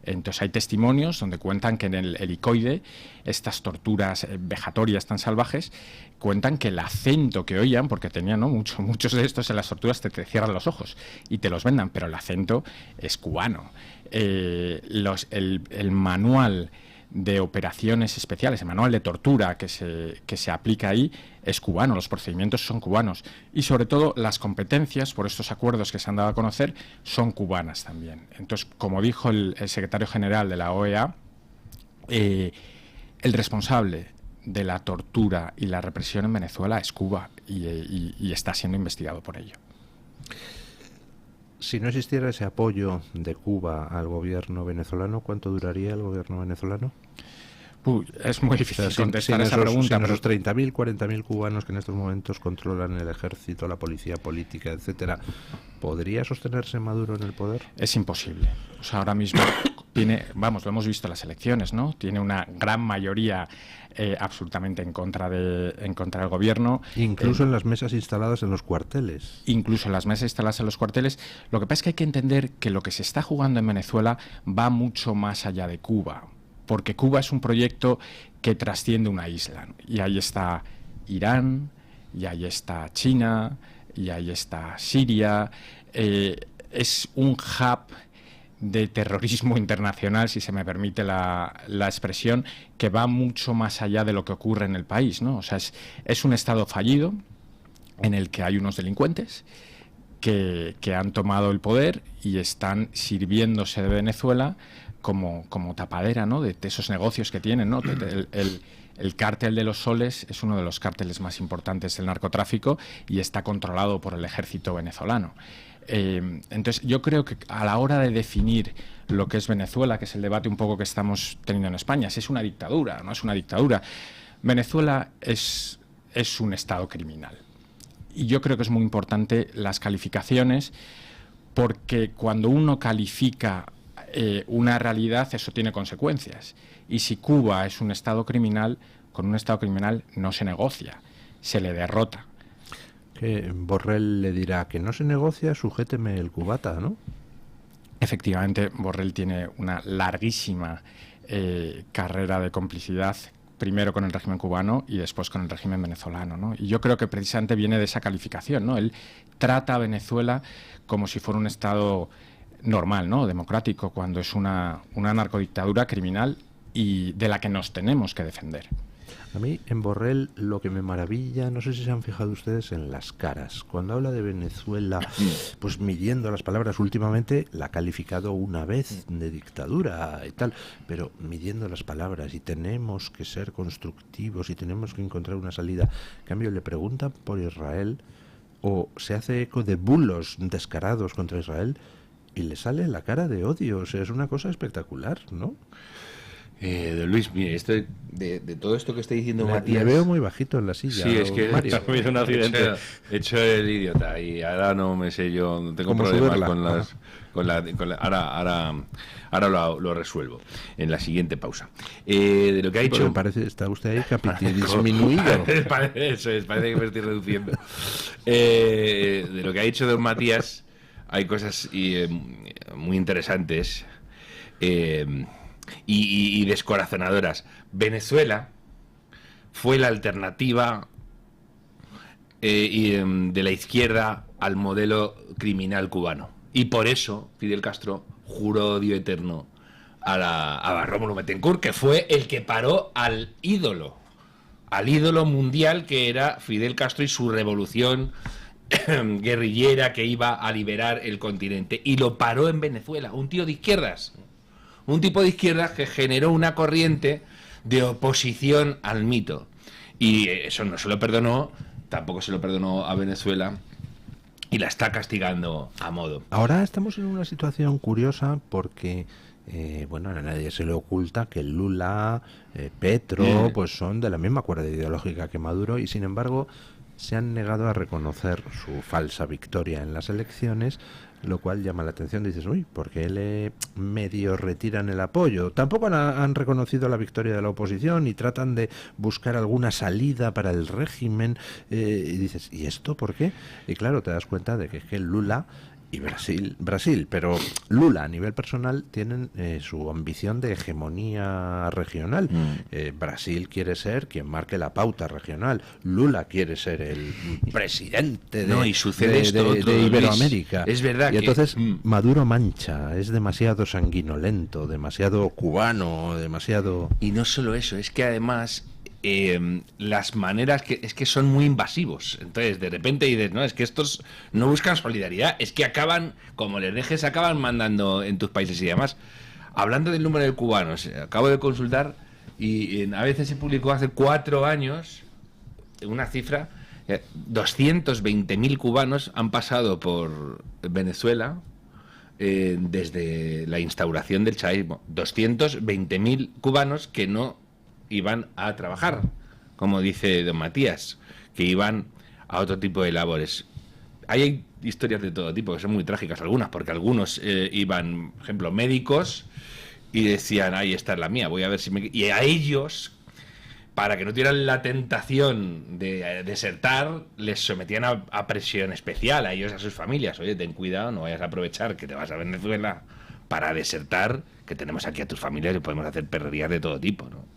Entonces hay testimonios donde cuentan que en el helicoide, estas torturas vejatorias tan salvajes, cuentan que el acento que oían, porque tenían, ¿no?, muchos de estos en las torturas te cierran los ojos y te los vendan, pero el acento es cubano. El manual de operaciones especiales, el manual de tortura que se aplica ahí es cubano, los procedimientos son cubanos y sobre todo las competencias por estos acuerdos que se han dado a conocer son cubanas también. Entonces, como dijo el secretario general de la OEA, el responsable de la tortura y la represión en Venezuela es Cuba y está siendo investigado por ello. Si no existiera ese apoyo de Cuba al gobierno venezolano, ¿cuánto duraría el gobierno venezolano? Es muy difícil contestar esa pregunta. Sin esos 30.000, 40.000 cubanos que en estos momentos controlan el ejército, la policía política, etcétera, ¿podría sostenerse Maduro en el poder? Es imposible. O sea, ahora mismo lo hemos visto en las elecciones, ¿no? Tiene una gran mayoría absolutamente en contra del gobierno. Incluso en las mesas instaladas en los cuarteles. Incluso en las mesas instaladas en los cuarteles. Lo que pasa es que hay que entender que lo que se está jugando en Venezuela va mucho más allá de Cuba. Porque Cuba es un proyecto que trasciende una isla, ¿no? Y ahí está Irán, y ahí está China, y ahí está Siria. Es un hub de terrorismo internacional, si se me permite la expresión, que va mucho más allá de lo que ocurre en el país, ¿no? O sea, es un Estado fallido en el que hay unos delincuentes que han tomado el poder y están sirviéndose de Venezuela como tapadera, ¿no?, de esos negocios que tienen, ¿no? El cártel de los soles es uno de los cárteles más importantes del narcotráfico y está controlado por el ejército venezolano. Entonces yo creo que a la hora de definir lo que es Venezuela, que es el debate un poco que estamos teniendo en España, si es una dictadura, no es una dictadura, Venezuela es un estado criminal. Y yo creo que es muy importante las calificaciones, porque cuando uno califica una realidad, eso tiene consecuencias. Y si Cuba es un estado criminal, con un estado criminal no se negocia, se le derrota. Que Borrell le dirá que no se negocia, sujéteme el cubata, ¿no? Efectivamente, Borrell tiene una larguísima carrera de complicidad, primero con el régimen cubano y después con el régimen venezolano, ¿no? Y yo creo que precisamente viene de esa calificación, ¿no? Él trata a Venezuela como si fuera un estado normal, ¿no?, democrático, cuando es una narcodictadura criminal y de la que nos tenemos que defender. A mí, en Borrell, lo que me maravilla, no sé si se han fijado ustedes en las caras. Cuando habla de Venezuela, pues midiendo las palabras, últimamente la ha calificado una vez de dictadura y tal, pero midiendo las palabras, y tenemos que ser constructivos y tenemos que encontrar una salida. En cambio, le preguntan por Israel o se hace eco de bulos descarados contra Israel y le sale la cara de odio. O sea, es una cosa espectacular, ¿no? Luis, mire, de todo esto que está diciendo Matías... Le veo muy bajito en la silla. Sí, es que Mario. Ha un accidente. He hecho el idiota y ahora no me sé yo, no tengo problemas ahora lo resuelvo en la siguiente pausa. De lo que ha dicho... Me parece, está usted ahí disminuido. Eso es, parece que me estoy reduciendo. De lo que ha dicho don Matías, hay cosas muy interesantes y descorazonadoras. Venezuela fue la alternativa de la izquierda al modelo criminal cubano. Y por eso Fidel Castro juró odio eterno a Rómulo Betancourt, que fue el que paró al ídolo mundial que era Fidel Castro y su revolución guerrillera que iba a liberar el continente. Y lo paró en Venezuela, un tío de izquierdas. Un tipo de izquierdas que generó una corriente de oposición al mito. Y eso no se lo perdonó, tampoco se lo perdonó a Venezuela, y la está castigando a modo. Ahora estamos en una situación curiosa porque, bueno, a nadie se le oculta que Lula, Petro, pues son de la misma cuerda ideológica que Maduro, y sin embargo se han negado a reconocer su falsa victoria en las elecciones, lo cual llama la atención. Dices, uy, ¿por qué le medio retiran el apoyo? Tampoco han reconocido la victoria de la oposición y tratan de buscar alguna salida para el régimen. Y dices, ¿y esto por qué? Y claro, te das cuenta de que Lula y Brasil, pero Lula a nivel personal tienen su ambición de hegemonía regional. Brasil quiere ser quien marque la pauta regional. Lula quiere ser el presidente de, y sucede de Iberoamérica. Luis, es verdad y entonces Maduro mancha, es demasiado sanguinolento, demasiado cubano, demasiado... Y no solo eso, es que además... las maneras que son muy invasivos. Entonces, de repente dices, no, es que estos no buscan solidaridad, es que acaban, como les dejes, acaban mandando en tus países y demás. Hablando del número de cubanos, acabo de consultar y a veces se publicó hace 4 años una cifra, 220.000 cubanos han pasado por Venezuela desde la instauración del chavismo. 220.000 cubanos que no iban a trabajar, como dice don Matías, que iban a otro tipo de labores. Hay historias de todo tipo que son muy trágicas algunas, porque algunos iban, por ejemplo, médicos y decían, ahí está la mía, voy a ver si me... Y a ellos, para que no tuvieran la tentación de desertar, les sometían a presión especial, a ellos y a sus familias. Oye, ten cuidado, no vayas a aprovechar que te vas a Venezuela para desertar, que tenemos aquí a tus familias y podemos hacer perrerías de todo tipo, ¿no?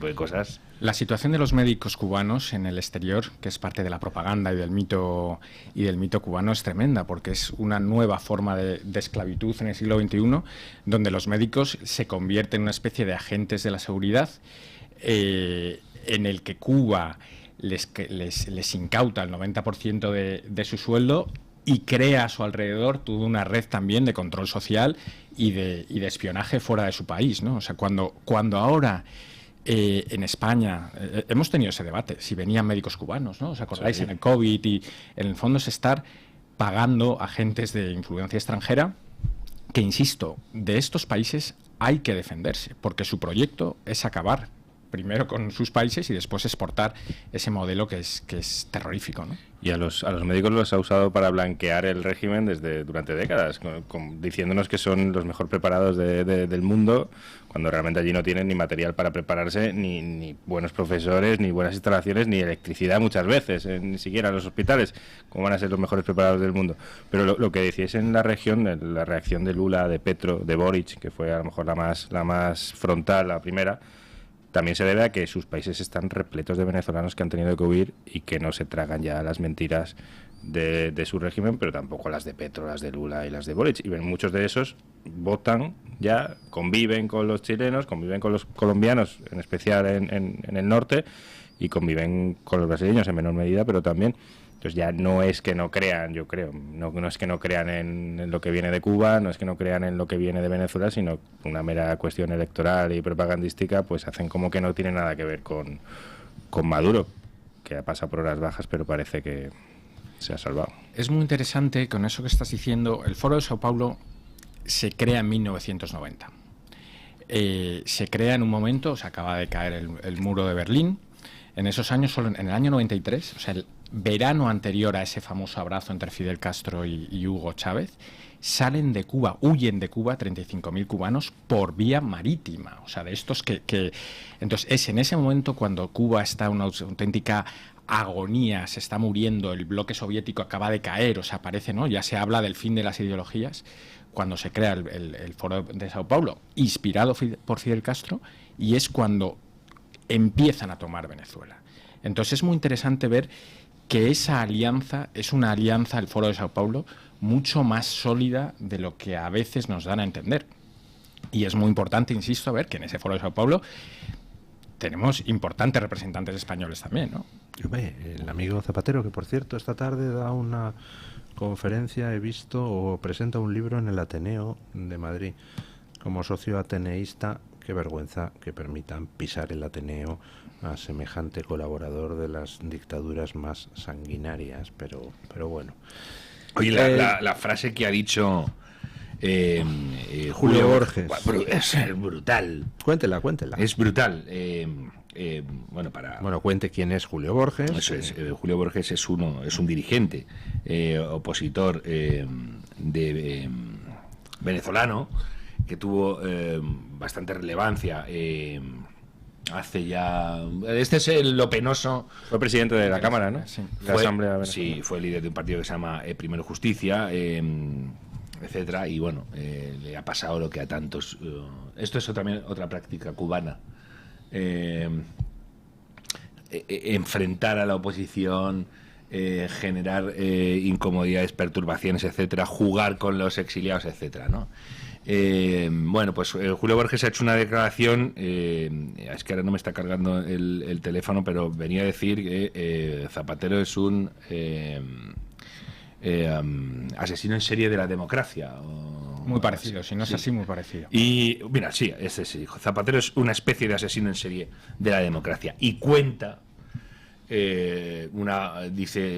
De cosas. La situación de los médicos cubanos en el exterior, que es parte de la propaganda y del mito cubano, es tremenda, porque es una nueva forma de esclavitud en el siglo XXI, donde los médicos se convierten en una especie de agentes de la seguridad, en el que Cuba les incauta el 90% de su sueldo y crea a su alrededor toda una red también de control social y de espionaje fuera de su país, ¿no? O sea, cuando ahora... en España hemos tenido ese debate, si venían médicos cubanos, ¿no? ¿Os acordáis? Sí. En el COVID, y en el fondo es estar pagando agentes de influencia extranjera que, insisto, de estos países hay que defenderse, porque su proyecto es acabar primero con sus países y después exportar ese modelo que es terrorífico, ¿no? Y a los médicos los ha usado para blanquear el régimen durante décadas, diciéndonos que son los mejor preparados del mundo, cuando realmente allí no tienen ni material para prepararse, ni buenos profesores, ni buenas instalaciones, ni electricidad muchas veces, ni siquiera en los hospitales, como van a ser los mejores preparados del mundo. Pero lo que decíais en la región, la reacción de Lula, de Petro, de Boric, que fue a lo mejor la más frontal, la primera, también se debe a que sus países están repletos de venezolanos que han tenido que huir y que no se tragan ya las mentiras de su régimen, pero tampoco las de Petro, las de Lula y las de Boric. Y muchos de esos votan ya, conviven con los chilenos, conviven con los colombianos, en especial en el norte, y conviven con los brasileños en menor medida, pero también... Entonces ya no es que no crean, yo creo, no es que no crean en lo que viene de Cuba, no es que no crean en lo que viene de Venezuela, sino una mera cuestión electoral y propagandística, pues hacen como que no tiene nada que ver con Maduro, que ha pasado por horas bajas, pero parece que se ha salvado. Es muy interesante con eso que estás diciendo. El Foro de Sao Paulo se crea en 1990. Se crea en un momento, se acaba de caer el muro de Berlín. En esos años, solo en el año 93, o sea, el verano anterior a ese famoso abrazo entre Fidel Castro y Hugo Chávez, salen de Cuba, huyen de Cuba 35.000 cubanos por vía marítima. O sea, de estos que... Entonces, es en ese momento cuando Cuba está en una auténtica agonía, se está muriendo, el bloque soviético acaba de caer, o sea, parece, ¿no? Ya se habla del fin de las ideologías, cuando se crea el Foro de Sao Paulo, inspirado por Fidel Castro, y es cuando empiezan a tomar Venezuela. Entonces es muy interesante ver que esa alianza es una alianza, el Foro de Sao Paulo, mucho más sólida de lo que a veces nos dan a entender. Y es muy importante, insisto, ver que en ese Foro de Sao Paulo tenemos importantes representantes españoles también, ¿no? El amigo Zapatero, que por cierto esta tarde da una conferencia, he visto, o presenta un libro en el Ateneo de Madrid. Como socio ateneísta, qué vergüenza que permitan pisar el Ateneo a semejante colaborador de las dictaduras más sanguinarias, pero bueno. Oye, la frase que ha dicho Julio Borges es brutal. Cuéntela. Es brutal. Cuente quién es Julio Borges. Eso es. Julio Borges es un dirigente opositor venezolano que tuvo bastante relevancia hace ya... Este es lo penoso. Fue presidente de la Cámara, ¿no? Sí. De la Asamblea Venezolana. Sí, fue líder de un partido que se llama Primero Justicia, etcétera, y bueno, le ha pasado lo que a tantos. Esto es también otra práctica cubana. Enfrentar a la oposición, generar incomodidades, perturbaciones, etcétera, jugar con los exiliados, etcétera, ¿no? Bueno, pues Julio Borges ha hecho una declaración, es que ahora no me está cargando el teléfono, pero venía a decir que Zapatero es un asesino en serie de la democracia. Muy parecido, si no es sí. así, muy parecido. Y mira, sí, ese sí. Zapatero es una especie de asesino en serie de la democracia. Y cuenta, dice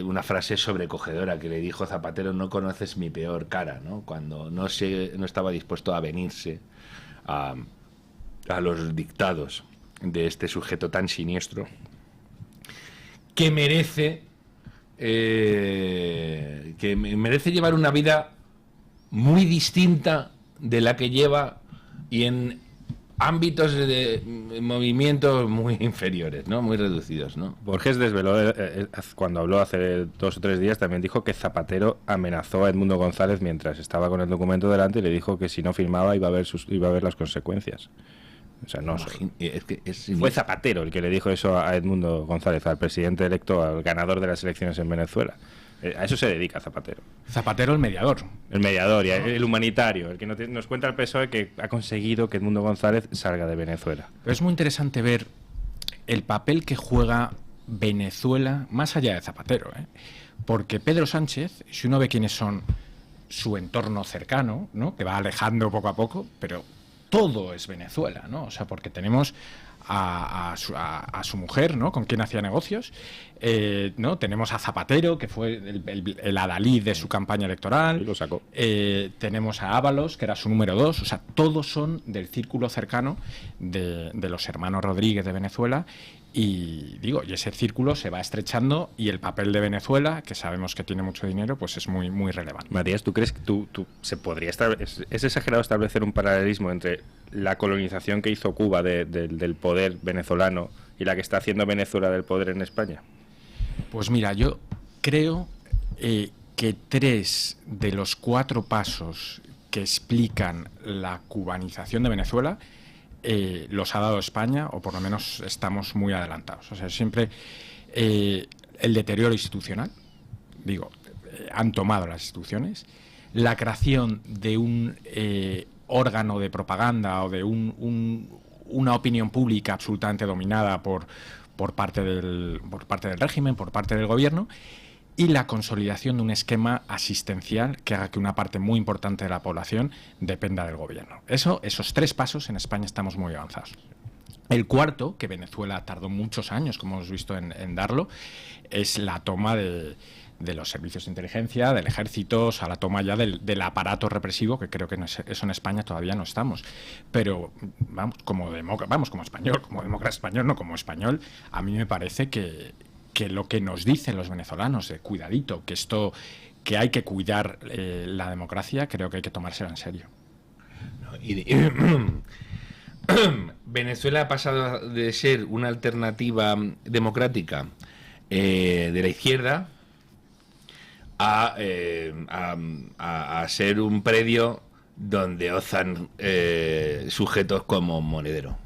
una frase sobrecogedora que le dijo Zapatero: no conoces mi peor cara, ¿no? Cuando no estaba dispuesto a venirse a los dictados de este sujeto tan siniestro que merece llevar una vida muy distinta de la que lleva y en ámbitos de movimientos muy inferiores, ¿no? Muy reducidos, ¿no? Borges desveló, cuando habló hace 2 o 3 días, también dijo que Zapatero amenazó a Edmundo González mientras estaba con el documento delante y le dijo que si no firmaba iba a ver las consecuencias. O sea, no fue Zapatero el que le dijo eso a Edmundo González, al presidente electo, al ganador de las elecciones en Venezuela. A eso se dedica Zapatero. Zapatero, el mediador. El mediador, y el humanitario, el que nos cuenta el PSOE que ha conseguido que Edmundo González salga de Venezuela. Pero es muy interesante ver el papel que juega Venezuela más allá de Zapatero, ¿eh? Porque Pedro Sánchez, si uno ve quiénes son su entorno cercano, ¿no? Que va alejando poco a poco, pero todo es Venezuela, ¿no? O sea, porque tenemos a su mujer, ¿no? Con quien hacía negocios, ¿no? Tenemos a Zapatero, que fue el adalid de su campaña electoral. Y lo sacó. Tenemos a Ábalos, que era su número 2. O sea, todos son del círculo cercano de los hermanos Rodríguez de Venezuela. Y ese círculo se va estrechando y el papel de Venezuela, que sabemos que tiene mucho dinero, pues es muy, muy relevante. Matías, ¿tú crees que se podría es exagerado establecer un paralelismo entre la colonización que hizo Cuba del poder venezolano y la que está haciendo Venezuela del poder en España? Pues mira, yo creo que 3 de los 4 pasos que explican la cubanización de Venezuela los ha dado España, o por lo menos estamos muy adelantados. O sea, siempre el deterioro institucional, han tomado las instituciones, la creación de un órgano de propaganda o de una opinión pública absolutamente dominada por parte del régimen, por parte del gobierno, y la consolidación de un esquema asistencial que haga que una parte muy importante de la población dependa del gobierno. Esos 3 pasos en España estamos muy avanzados. El cuarto, que Venezuela tardó muchos años, como hemos visto, en darlo, es la toma de los servicios de inteligencia, del ejército, o sea, la toma ya del aparato represivo, que creo que eso en España todavía no estamos. Pero como español, como demócrata español, no como español, a mí me parece que lo que nos dicen los venezolanos de cuidadito, que hay que cuidar la democracia, creo que hay que tomársela en serio. Venezuela ha pasado de ser una alternativa democrática de la izquierda a ser un predio donde ozan sujetos como Monedero.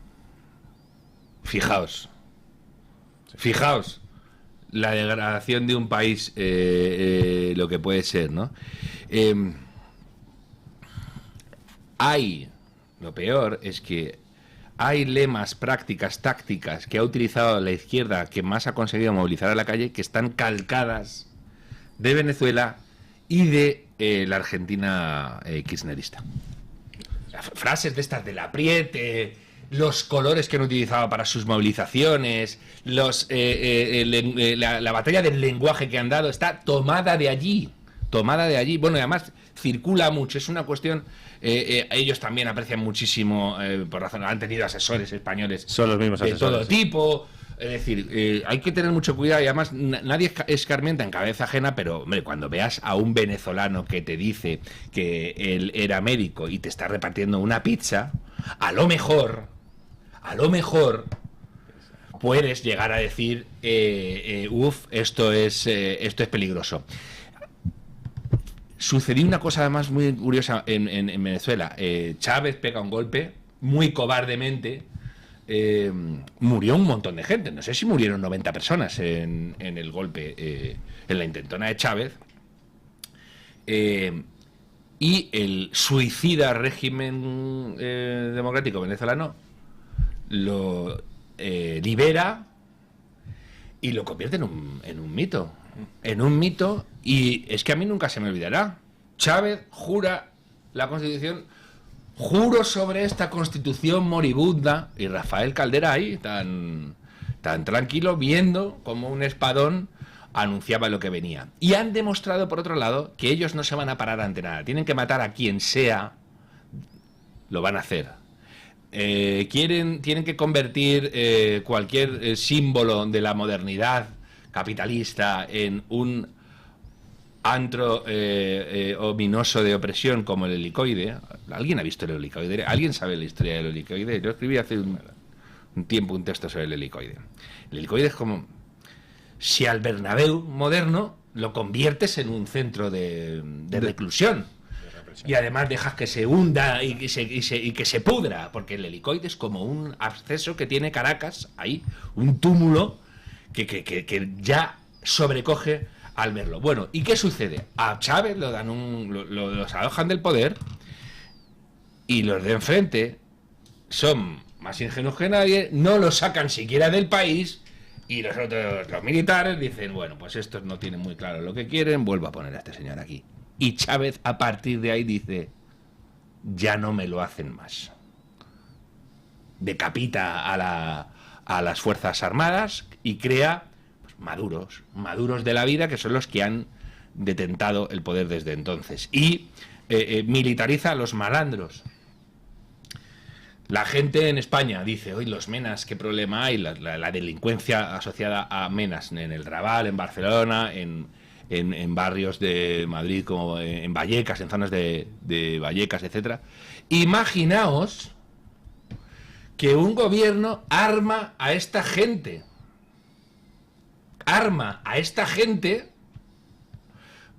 Fijaos la degradación de un país, lo que puede ser, ¿no? Lo peor es que hay lemas, prácticas, tácticas que ha utilizado la izquierda, que más ha conseguido movilizar a la calle, que están calcadas de Venezuela y de la Argentina kirchnerista. Frases de estas del apriete, los colores que han utilizado para sus movilizaciones, la batalla del lenguaje que han dado, está tomada de allí. Bueno, y además circula mucho, es una cuestión. Ellos también aprecian muchísimo, por razón, han tenido asesores españoles. Son los mismos asesores, de todo tipo. Es decir, hay que tener mucho cuidado, y además nadie escarmienta en cabeza ajena, pero hombre, cuando veas a un venezolano que te dice que él era médico y te está repartiendo una pizza, a lo mejor puedes llegar a decir, esto es peligroso. Sucedió una cosa además muy curiosa en Venezuela. Chávez pega un golpe muy cobardemente. Murió un montón de gente. No sé si murieron 90 personas en el golpe, en la intentona de Chávez. Y el suicida régimen democrático venezolano lo libera y lo convierte en un mito. En un mito, y es que a mí nunca se me olvidará. Chávez jura la Constitución, juro sobre esta Constitución moribunda, y Rafael Caldera ahí, tan tranquilo, viendo como un espadón anunciaba lo que venía. Y han demostrado, por otro lado, que ellos no se van a parar ante nada. Tienen que matar a quien sea, lo van a hacer. Tienen que convertir cualquier símbolo de la modernidad capitalista en un antro ominoso de opresión como el helicoide. ¿Alguien ha visto el helicoide? ¿Alguien sabe la historia del helicoide? Yo escribí hace un tiempo un texto sobre el helicoide. El helicoide es como si al Bernabéu moderno lo conviertes en un centro de reclusión. Y además dejas que se hunda y que se pudra, porque el helicoide es como un absceso que tiene Caracas, ahí, un túmulo que ya sobrecoge al verlo. Bueno, ¿y qué sucede? A Chávez lo alojan del poder, y los de enfrente son más ingenuos que nadie, no lo sacan siquiera del país, y los militares dicen, bueno, pues estos no tienen muy claro lo que quieren, vuelvo a poner a este señor aquí. Y Chávez a partir de ahí dice, ya no me lo hacen más. Decapita a las Fuerzas Armadas y crea maduros de la vida, que son los que han detentado el poder desde entonces. Y militariza a los malandros. La gente en España dice, hoy los menas, qué problema hay, la delincuencia asociada a menas en el Raval, en Barcelona, en barrios de Madrid, como en Vallecas, en zonas de Vallecas, etcétera. Imaginaos que un gobierno arma a esta gente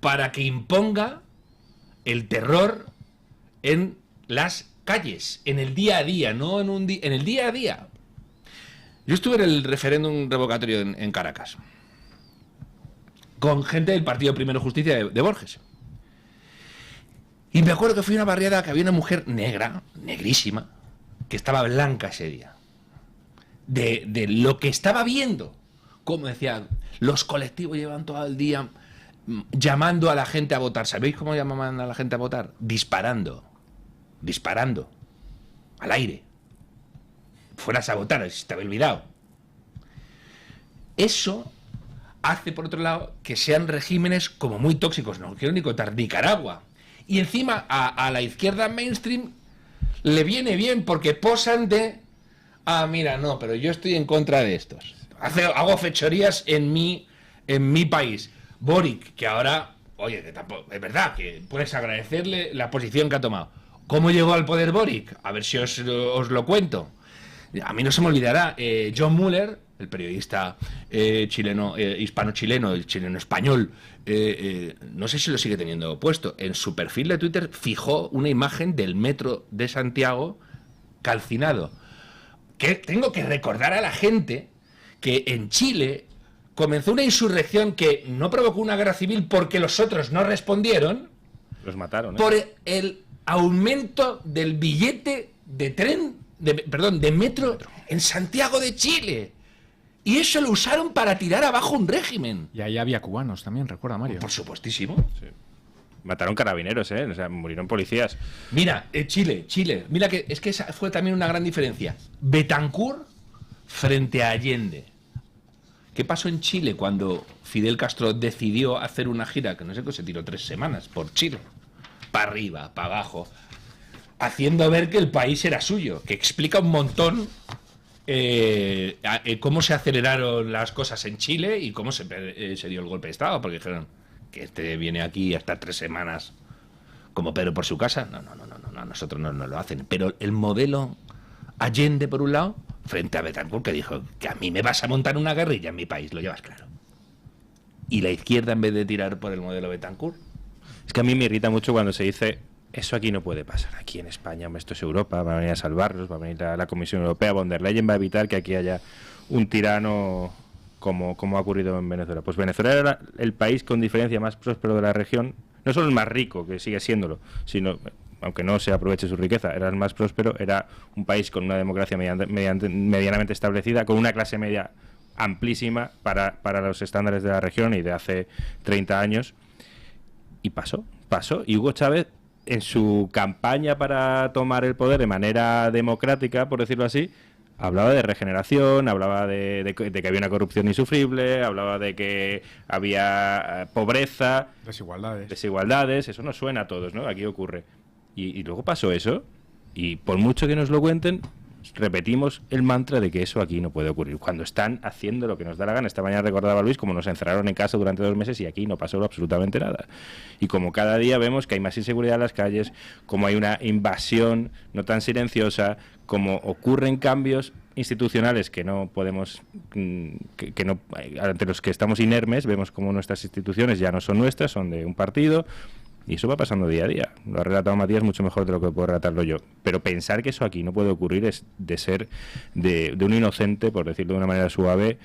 para que imponga el terror en las calles, en el día a día, no en en el día a día. Yo estuve en el referéndum revocatorio en Caracas, con gente del Partido Primero Justicia de Borges. Y me acuerdo que fui a una barriada que había una mujer negra, negrísima, que estaba blanca ese día. De lo que estaba viendo. Como decía, los colectivos llevan todo el día llamando a la gente a votar. ¿Sabéis cómo llamaban a la gente a votar? Disparando al aire. Fueras a votar, si te había olvidado. Eso hace, por otro lado, que sean regímenes como muy tóxicos. No quiero ni contar Nicaragua. Y encima a la izquierda mainstream le viene bien porque posan de, mira, no, pero yo estoy en contra de estos. Hago fechorías en mi país. Boric, que ahora, oye, que tampoco, es verdad que puedes agradecerle la posición que ha tomado. ¿Cómo llegó al poder Boric? A ver si os lo cuento. A mí no se me olvidará, John Muller, el periodista hispano-chileno, el chileno-español, no sé si lo sigue teniendo puesto, en su perfil de Twitter fijó una imagen del metro de Santiago calcinado. Que tengo que recordar a la gente que en Chile comenzó una insurrección que no provocó una guerra civil porque los otros no respondieron. Los mataron, por el aumento del billete de tren, de metro en Santiago de Chile. Y eso lo usaron para tirar abajo un régimen. Y ahí había cubanos también, recuerda, Mario. Por supuestísimo. Sí. Mataron carabineros, o sea, murieron policías. Mira, Chile. Mira que es que esa fue también una gran diferencia. Betancur frente a Allende. ¿Qué pasó en Chile cuando Fidel Castro decidió hacer una gira que no sé qué se tiró 3 semanas por Chile? Para arriba, para abajo, haciendo ver que el país era suyo, que explica un montón cómo se aceleraron las cosas en Chile y cómo se dio el golpe de Estado, porque dijeron que este viene aquí a estar 3 semanas como Pedro por su casa. No, nosotros no lo hacen. Pero el modelo Allende, por un lado, frente a Betancourt, que dijo que a mí me vas a montar una guerrilla en mi país, lo llevas claro. Y la izquierda, en vez de tirar por el modelo Betancourt. Es que a mí me irrita mucho cuando se dice, eso aquí no puede pasar, aquí en España, hombre, esto es Europa, va a venir a salvarnos, va a venir la Comisión Europea, von der Leyen va a evitar que aquí haya un tirano como ha ocurrido en Venezuela. Pues Venezuela era el país con diferencia más próspero de la región, no solo el más rico, que sigue siéndolo, sino, aunque no se aproveche su riqueza, era el más próspero, era un país con una democracia medianamente establecida, con una clase media amplísima para los estándares de la región y de hace 30 años. Y pasó. Y Hugo Chávez, en su campaña para tomar el poder de manera democrática, por decirlo así, hablaba de regeneración, hablaba de que había una corrupción insufrible, hablaba de que había pobreza, desigualdades. Eso nos suena a todos, ¿no? Aquí ocurre. Y luego pasó eso, y por mucho que nos lo cuenten, repetimos el mantra de que eso aquí no puede ocurrir, cuando están haciendo lo que nos da la gana. Esta mañana recordaba Luis cómo nos encerraron en casa durante 2 meses y aquí no pasó absolutamente nada. Y como cada día vemos que hay más inseguridad en las calles, como hay una invasión no tan silenciosa, como ocurren cambios institucionales que no podemos, que no, ante los que estamos inermes, vemos como nuestras instituciones ya no son nuestras, son de un partido. Y eso va pasando día a día. Lo ha relatado Matías mucho mejor de lo que puedo relatarlo yo. Pero pensar que eso aquí no puede ocurrir es de ser de un inocente, por decirlo de una manera suave,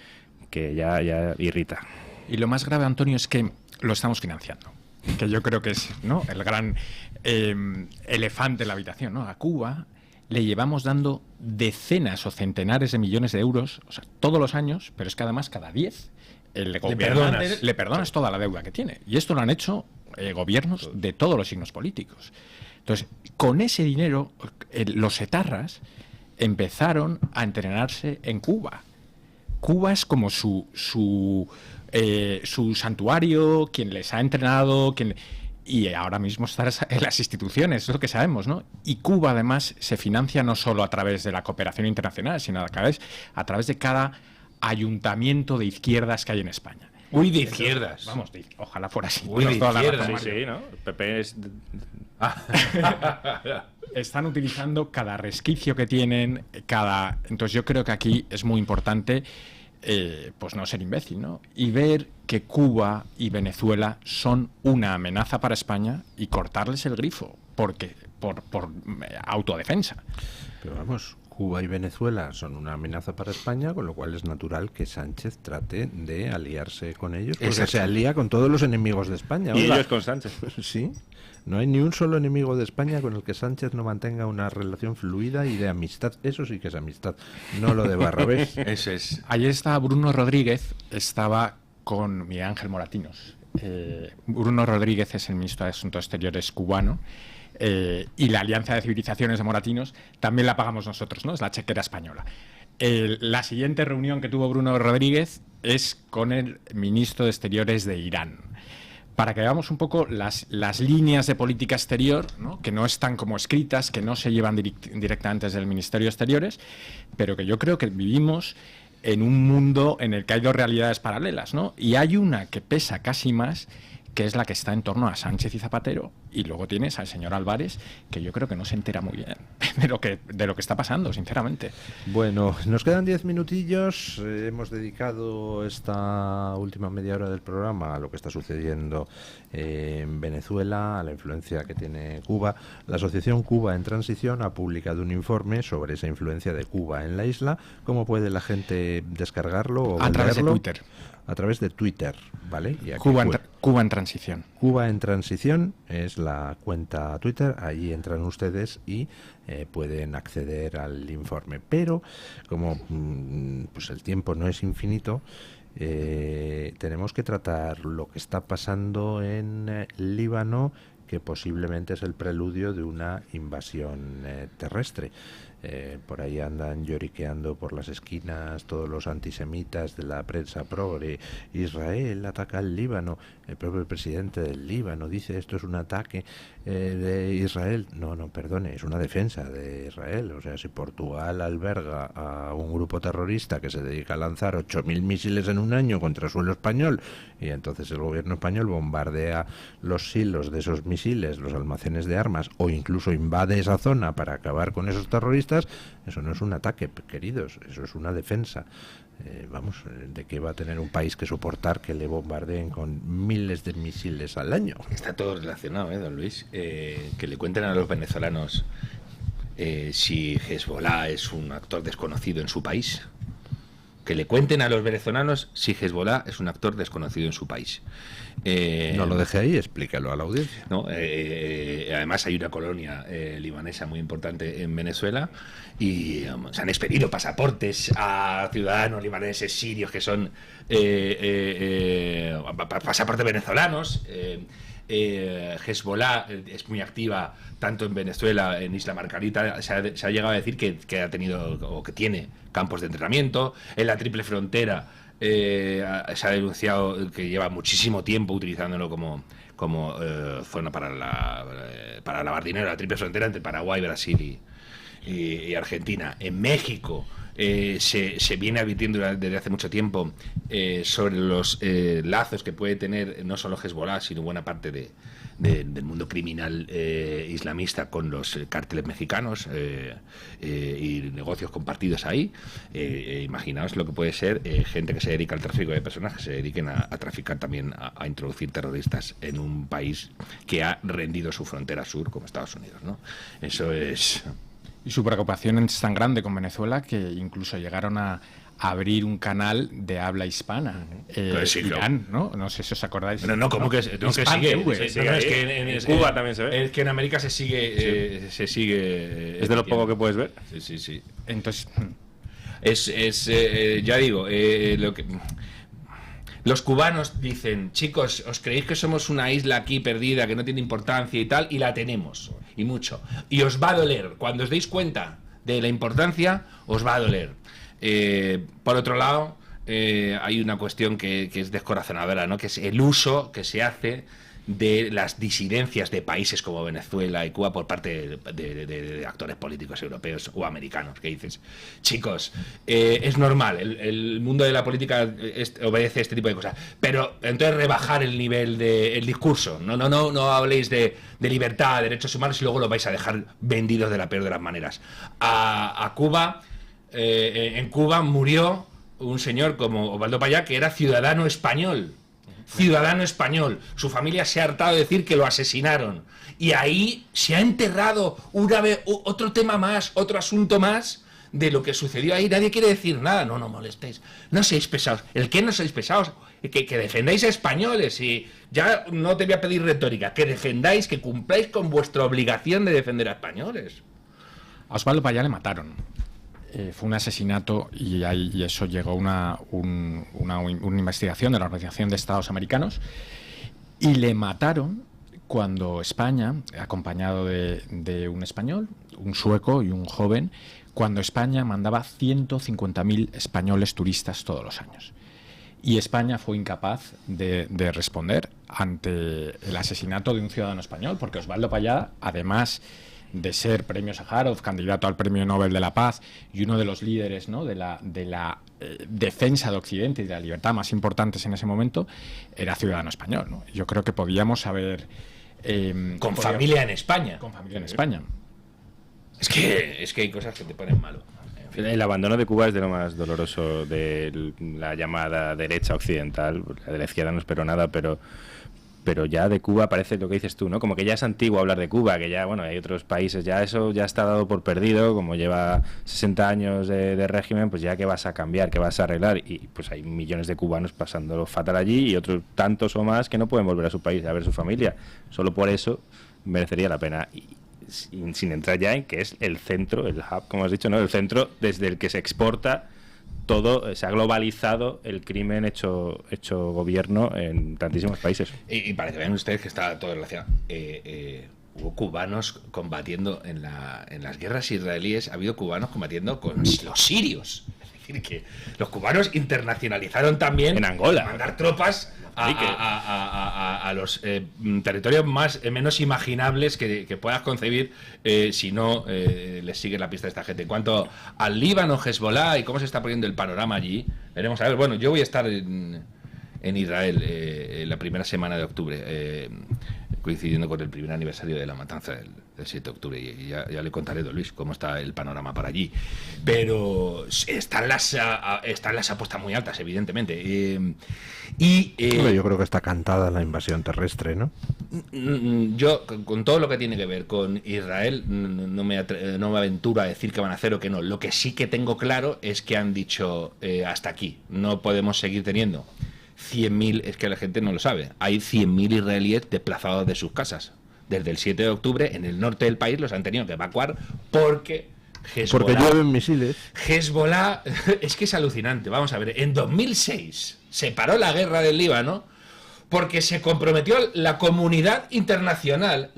que ya irrita. Y lo más grave, Antonio, es que lo estamos financiando. Que yo creo que es, ¿no?, el gran elefante en la habitación, ¿no? A Cuba le llevamos dando decenas o centenares de millones de euros, o sea, todos los años, pero es que además cada 10 le perdonas toda la deuda que tiene. Y esto lo han hecho gobiernos de todos los signos políticos. Entonces, con ese dinero, los etarras empezaron a entrenarse en Cuba. Cuba es como su santuario, quien les ha entrenado, y ahora mismo está en las instituciones, es lo que sabemos, ¿no? Y Cuba, además, se financia no solo a través de la cooperación internacional, sino a través de cada ayuntamiento de izquierdas que hay en España. Uy, de izquierdas. Vamos, ojalá fuera así. Uy, de izquierdas. Sí, ¿no? El PP es... Están utilizando cada resquicio que tienen, Entonces yo creo que aquí es muy importante pues no ser imbécil, ¿no? Y ver que Cuba y Venezuela son una amenaza para España y cortarles el grifo, porque por autodefensa. Pero vamos, Cuba y Venezuela son una amenaza para España, con lo cual es natural que Sánchez trate de aliarse con ellos, porque se alía con todos los enemigos de España. Y ellos con Sánchez. Sí, no hay ni un solo enemigo de España con el que Sánchez no mantenga una relación fluida y de amistad. Eso sí que es amistad, no lo de Barrabés. Eso es. Ayer estaba Bruno Rodríguez, estaba con Miguel Ángel Moratinos. Bruno Rodríguez es el ministro de Asuntos Exteriores cubano. Y la Alianza de Civilizaciones de Moratinos también la pagamos nosotros, ¿no? Es la chequera española. La siguiente reunión que tuvo Bruno Rodríguez es con el ministro de Exteriores de Irán, para que veamos un poco las líneas de política exterior, ¿no?, que no están como escritas, que no se llevan directamente desde el Ministerio de Exteriores, pero que yo creo que vivimos en un mundo en el que hay dos realidades paralelas, ¿no? Y hay una que pesa casi más, que es la que está en torno a Sánchez y Zapatero, y luego tienes al señor Álvarez, que yo creo que no se entera muy bien de lo que está pasando, sinceramente. Bueno, nos quedan 10 minutillos. Hemos dedicado esta última media hora del programa a lo que está sucediendo en Venezuela, a la influencia que tiene Cuba. La Asociación Cuba en Transición ha publicado un informe sobre esa influencia de Cuba en la isla. ¿Cómo puede la gente descargarlo o a través de Twitter? A través de Twitter, ¿vale? Y aquí Cuba en Transición. Cuba en Transición es la cuenta Twitter, ahí entran ustedes y pueden acceder al informe. Pero como pues el tiempo no es infinito, tenemos que tratar lo que está pasando en Líbano, que posiblemente es el preludio de una invasión terrestre. Por ahí andan lloriqueando por las esquinas todos los antisemitas de la prensa progre. Israel ataca al Líbano. El propio presidente del Líbano dice esto es un ataque de Israel. No, perdone, es una defensa de Israel. O sea, si Portugal alberga a un grupo terrorista que se dedica a lanzar 8.000 misiles en un año contra suelo español, y entonces el gobierno español bombardea los silos de esos misiles, los almacenes de armas, o incluso invade esa zona para acabar con esos terroristas, terroristas, eso no es un ataque, queridos, eso es una defensa. ¿De qué va a tener un país que soportar que le bombardeen con miles de misiles al año? Está todo relacionado, don Luis. Que le cuenten a los venezolanos si Hezbollah es un actor desconocido en su país. Que le cuenten a los venezolanos si Hezbollah es un actor desconocido en su país. No lo deje ahí, explícalo a la audiencia. ¿No? Además hay una colonia libanesa muy importante en Venezuela y se han expedido pasaportes a ciudadanos libaneses, sirios, que son pasaportes venezolanos. Hezbollah es muy activa tanto en Venezuela, en Isla Margarita. Se ha llegado a decir que ha tenido o que tiene campos de entrenamiento en la triple frontera. Se ha denunciado que lleva muchísimo tiempo utilizándolo como zona para lavar dinero, la triple frontera entre Paraguay, Brasil y Argentina. En México se viene advirtiendo desde hace mucho tiempo sobre los lazos que puede tener no solo Hezbollah, sino buena parte del mundo criminal islamista con los cárteles mexicanos y negocios compartidos ahí. Imaginaos lo que puede ser gente que se dedica al tráfico de personas, que se dediquen a traficar también, a introducir terroristas en un país que ha rendido su frontera sur como Estados Unidos, ¿no? Eso es... Y su preocupación es tan grande con Venezuela que incluso llegaron a abrir un canal de habla hispana. Sí, Irán, ¿no? No sé si os acordáis. No, ¿cómo que sigue? Es que en Cuba también se ve. Es que en América se sigue... Sí. Se sigue ¿Es de lo poco que puedes ver? Sí. Entonces... Ya digo, lo que... Los cubanos dicen, chicos, ¿os creéis que somos una isla aquí perdida que no tiene importancia y tal? Y la tenemos, y mucho. Y os va a doler. Cuando os deis cuenta de la importancia, os va a doler. Por otro lado, hay una cuestión que es descorazonadora, ¿no? Que es el uso que se hace de las disidencias de países como Venezuela y Cuba por parte de actores políticos europeos o americanos, que dices, chicos, es normal, el mundo de la política obedece este tipo de cosas, pero entonces rebajar el nivel del discurso, no habléis de libertad, de derechos humanos y luego lo vais a dejar vendidos de la peor de las maneras. A Cuba, en Cuba murió un señor como Osvaldo Payá, que era ciudadano español. Su familia se ha hartado de decir que lo asesinaron y ahí se ha enterrado otro tema más, otro asunto más de lo que sucedió ahí. Nadie quiere decir nada. No molestéis, no seáis pesados. ¿El qué no seáis pesados? Que defendáis a españoles. Y ya no te voy a pedir retórica, que defendáis, que cumpláis con vuestra obligación de defender a españoles. A Osvaldo Payá le mataron. Fue un asesinato y eso llegó a una investigación de la Organización de Estados Americanos y le mataron cuando España, acompañado de un español, un sueco y un joven, cuando España mandaba 150.000 españoles turistas todos los años. Y España fue incapaz de responder ante el asesinato de un ciudadano español, porque Osvaldo Payá, además de ser premio Sájarov, candidato al Premio Nobel de la Paz y uno de los líderes, ¿no?, de la defensa de Occidente y de la libertad más importantes en ese momento, era ciudadano español, ¿no? Yo creo que podíamos haber... familia en España. Con familia en España. Es que hay cosas que te ponen malo. El abandono de Cuba es de lo más doloroso de la llamada derecha occidental. La de la izquierda no espero nada, pero ya de Cuba parece lo que dices tú, ¿no? Como que ya es antiguo hablar de Cuba, que ya, bueno, hay otros países, ya eso ya está dado por perdido, como lleva 60 años de régimen, pues ya que vas a cambiar, que vas a arreglar, y pues hay millones de cubanos pasándolo fatal allí y otros tantos o más que no pueden volver a su país a ver su familia. Solo por eso merecería la pena. Y sin entrar ya en que es el centro, el hub, como has dicho, ¿no? El centro desde el que se exporta todo, se ha globalizado el crimen hecho gobierno en tantísimos países. Y para que vean ustedes que está todo relacionado. Hubo cubanos combatiendo en las guerras israelíes, ha habido cubanos combatiendo con los sirios. Es decir, que los cubanos internacionalizaron también en Angola, mandar tropas a los territorios menos imaginables que puedas concebir si no les sigue la pista de esta gente. En cuanto al Líbano, Hezbollah y cómo se está poniendo el panorama allí, veremos a ver. Bueno, yo voy a estar en Israel la primera semana de octubre. coincidiendo con el primer aniversario de la matanza del 7 de octubre, y ya le contaré, don Luis, cómo está el panorama para allí. Pero están las apuestas muy altas, evidentemente. Yo creo que está cantada la invasión terrestre, ¿no? Yo, con todo lo que tiene que ver con Israel, no me aventuro a decir que van a hacer o que no. Lo que sí que tengo claro es que han dicho hasta aquí, no podemos seguir teniendo 100.000, es que la gente no lo sabe, hay 100.000 israelíes desplazados de sus casas. Desde el 7 de octubre, en el norte del país, los han tenido que evacuar porque llueven misiles. Hezbollah, es que es alucinante. Vamos a ver, en 2006 se paró la guerra del Líbano porque se comprometió la comunidad internacional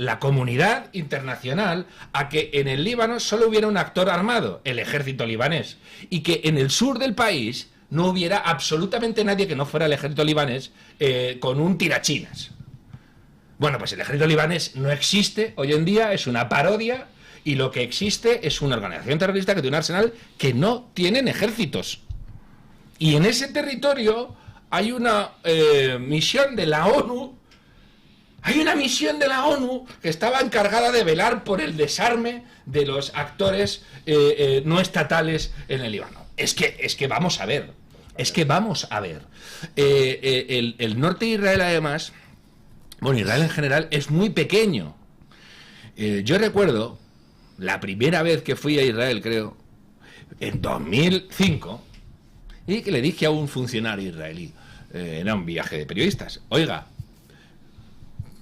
a que en el Líbano solo hubiera un actor armado, el ejército libanés, y que en el sur del país no hubiera absolutamente nadie que no fuera el ejército libanés con un tirachinas. Bueno, pues el ejército libanés no existe hoy en día, es una parodia, y lo que existe es una organización terrorista que tiene un arsenal que no tienen ejércitos. Y en ese territorio hay una misión de la ONU, que estaba encargada de velar por el desarme de los actores no estatales en el Líbano. Es que vamos a ver. El norte de Israel, además, bueno, Israel en general es muy pequeño. Yo recuerdo la primera vez que fui a Israel, creo, en 2005, y que le dije a un funcionario israelí, era un viaje de periodistas, oiga,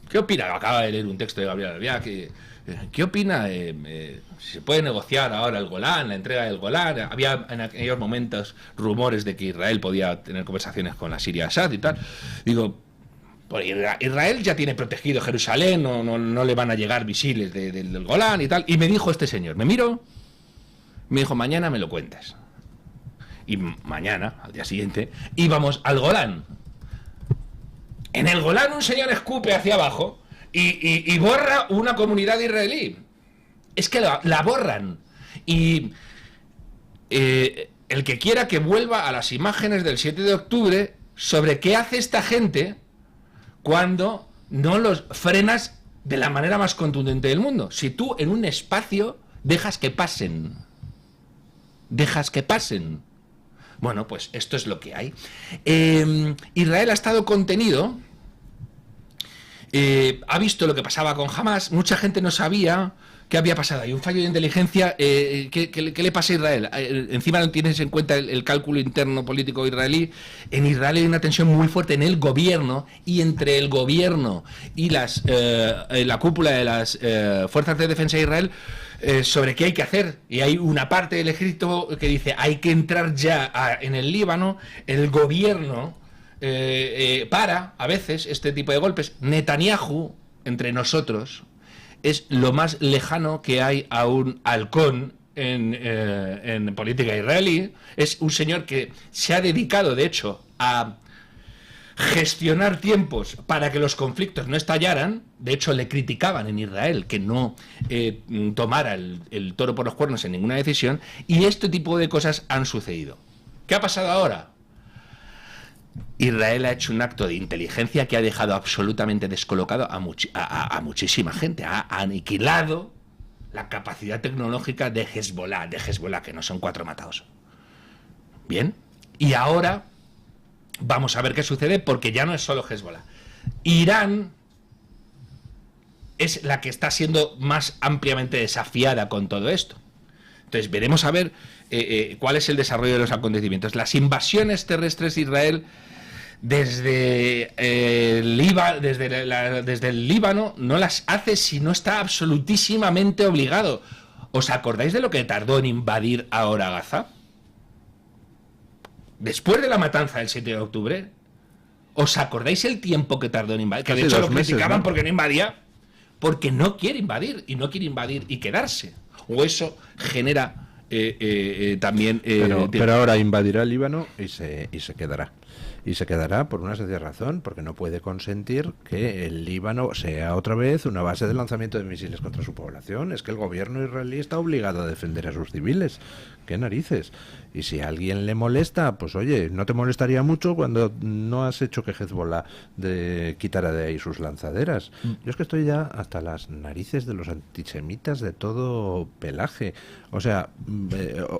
¿qué opina? Acaba de leer un texto de Gabriel Albiá, ¿qué opina? ¿Se puede negociar ahora el Golán, la entrega del Golán? Había en aquellos momentos rumores de que Israel podía tener conversaciones con la Siria Assad y tal. Digo, pues Israel ya tiene protegido Jerusalén, no le van a llegar misiles del Golán y tal. Y me dijo este señor, me miró, me dijo, mañana me lo cuentas. Y mañana, al día siguiente, íbamos al Golán. En el Golán un señor escupe hacia abajo y borra una comunidad israelí. Es que la borran. Y el que quiera que vuelva a las imágenes del 7 de octubre sobre qué hace esta gente cuando no los frenas de la manera más contundente del mundo. Si tú en un espacio dejas que pasen. Bueno, pues esto es lo que hay. Israel ha estado contenido, ha visto lo que pasaba con Hamas, mucha gente no sabía qué había pasado. Hay un fallo de inteligencia, ¿qué le pasa a Israel? Encima no tienes en cuenta el cálculo interno político israelí. En Israel hay una tensión muy fuerte en el gobierno, y entre el gobierno y la cúpula de las fuerzas de defensa de Israel, sobre qué hay que hacer. Y hay una parte del ejército que dice hay que entrar ya en el Líbano. El gobierno para a veces este tipo de golpes. Netanyahu, entre nosotros, es lo más lejano que hay a un halcón en política israelí. Es un señor que se ha dedicado, de hecho, a gestionar tiempos para que los conflictos no estallaran. De hecho, le criticaban en Israel que no tomara el toro por los cuernos en ninguna decisión, y este tipo de cosas han sucedido. ¿Qué ha pasado ahora? Israel ha hecho un acto de inteligencia que ha dejado absolutamente descolocado a muchísima gente. Ha aniquilado la capacidad tecnológica de Hezbollah, que no son 4 matados. Bien, y ahora vamos a ver qué sucede, porque ya no es solo Hezbollah. Irán es la que está siendo más ampliamente desafiada con todo esto. Entonces veremos a ver cuál es el desarrollo de los acontecimientos. Las invasiones terrestres de Israel desde el Líbano no las hace si no está absolutísimamente obligado. ¿Os acordáis de lo que tardó en invadir ahora Gaza? Después de la matanza del 7 de octubre, ¿os acordáis el tiempo que tardó en invadir? Que de hecho lo criticaban, ¿no? Porque no invadía, porque no quiere invadir, y no quiere invadir y quedarse. O eso genera también... pero ahora invadirá el Líbano y se quedará. Y se quedará por una sencilla razón, porque no puede consentir que el Líbano sea otra vez una base de lanzamiento de misiles contra su población. Es que el gobierno israelí está obligado a defender a sus civiles. ¡Qué narices! Y si a alguien le molesta, pues oye, no te molestaría mucho cuando no has hecho que Hezbollah quitara de ahí sus lanzaderas. Yo es que estoy ya hasta las narices de los antisemitas de todo pelaje. O sea,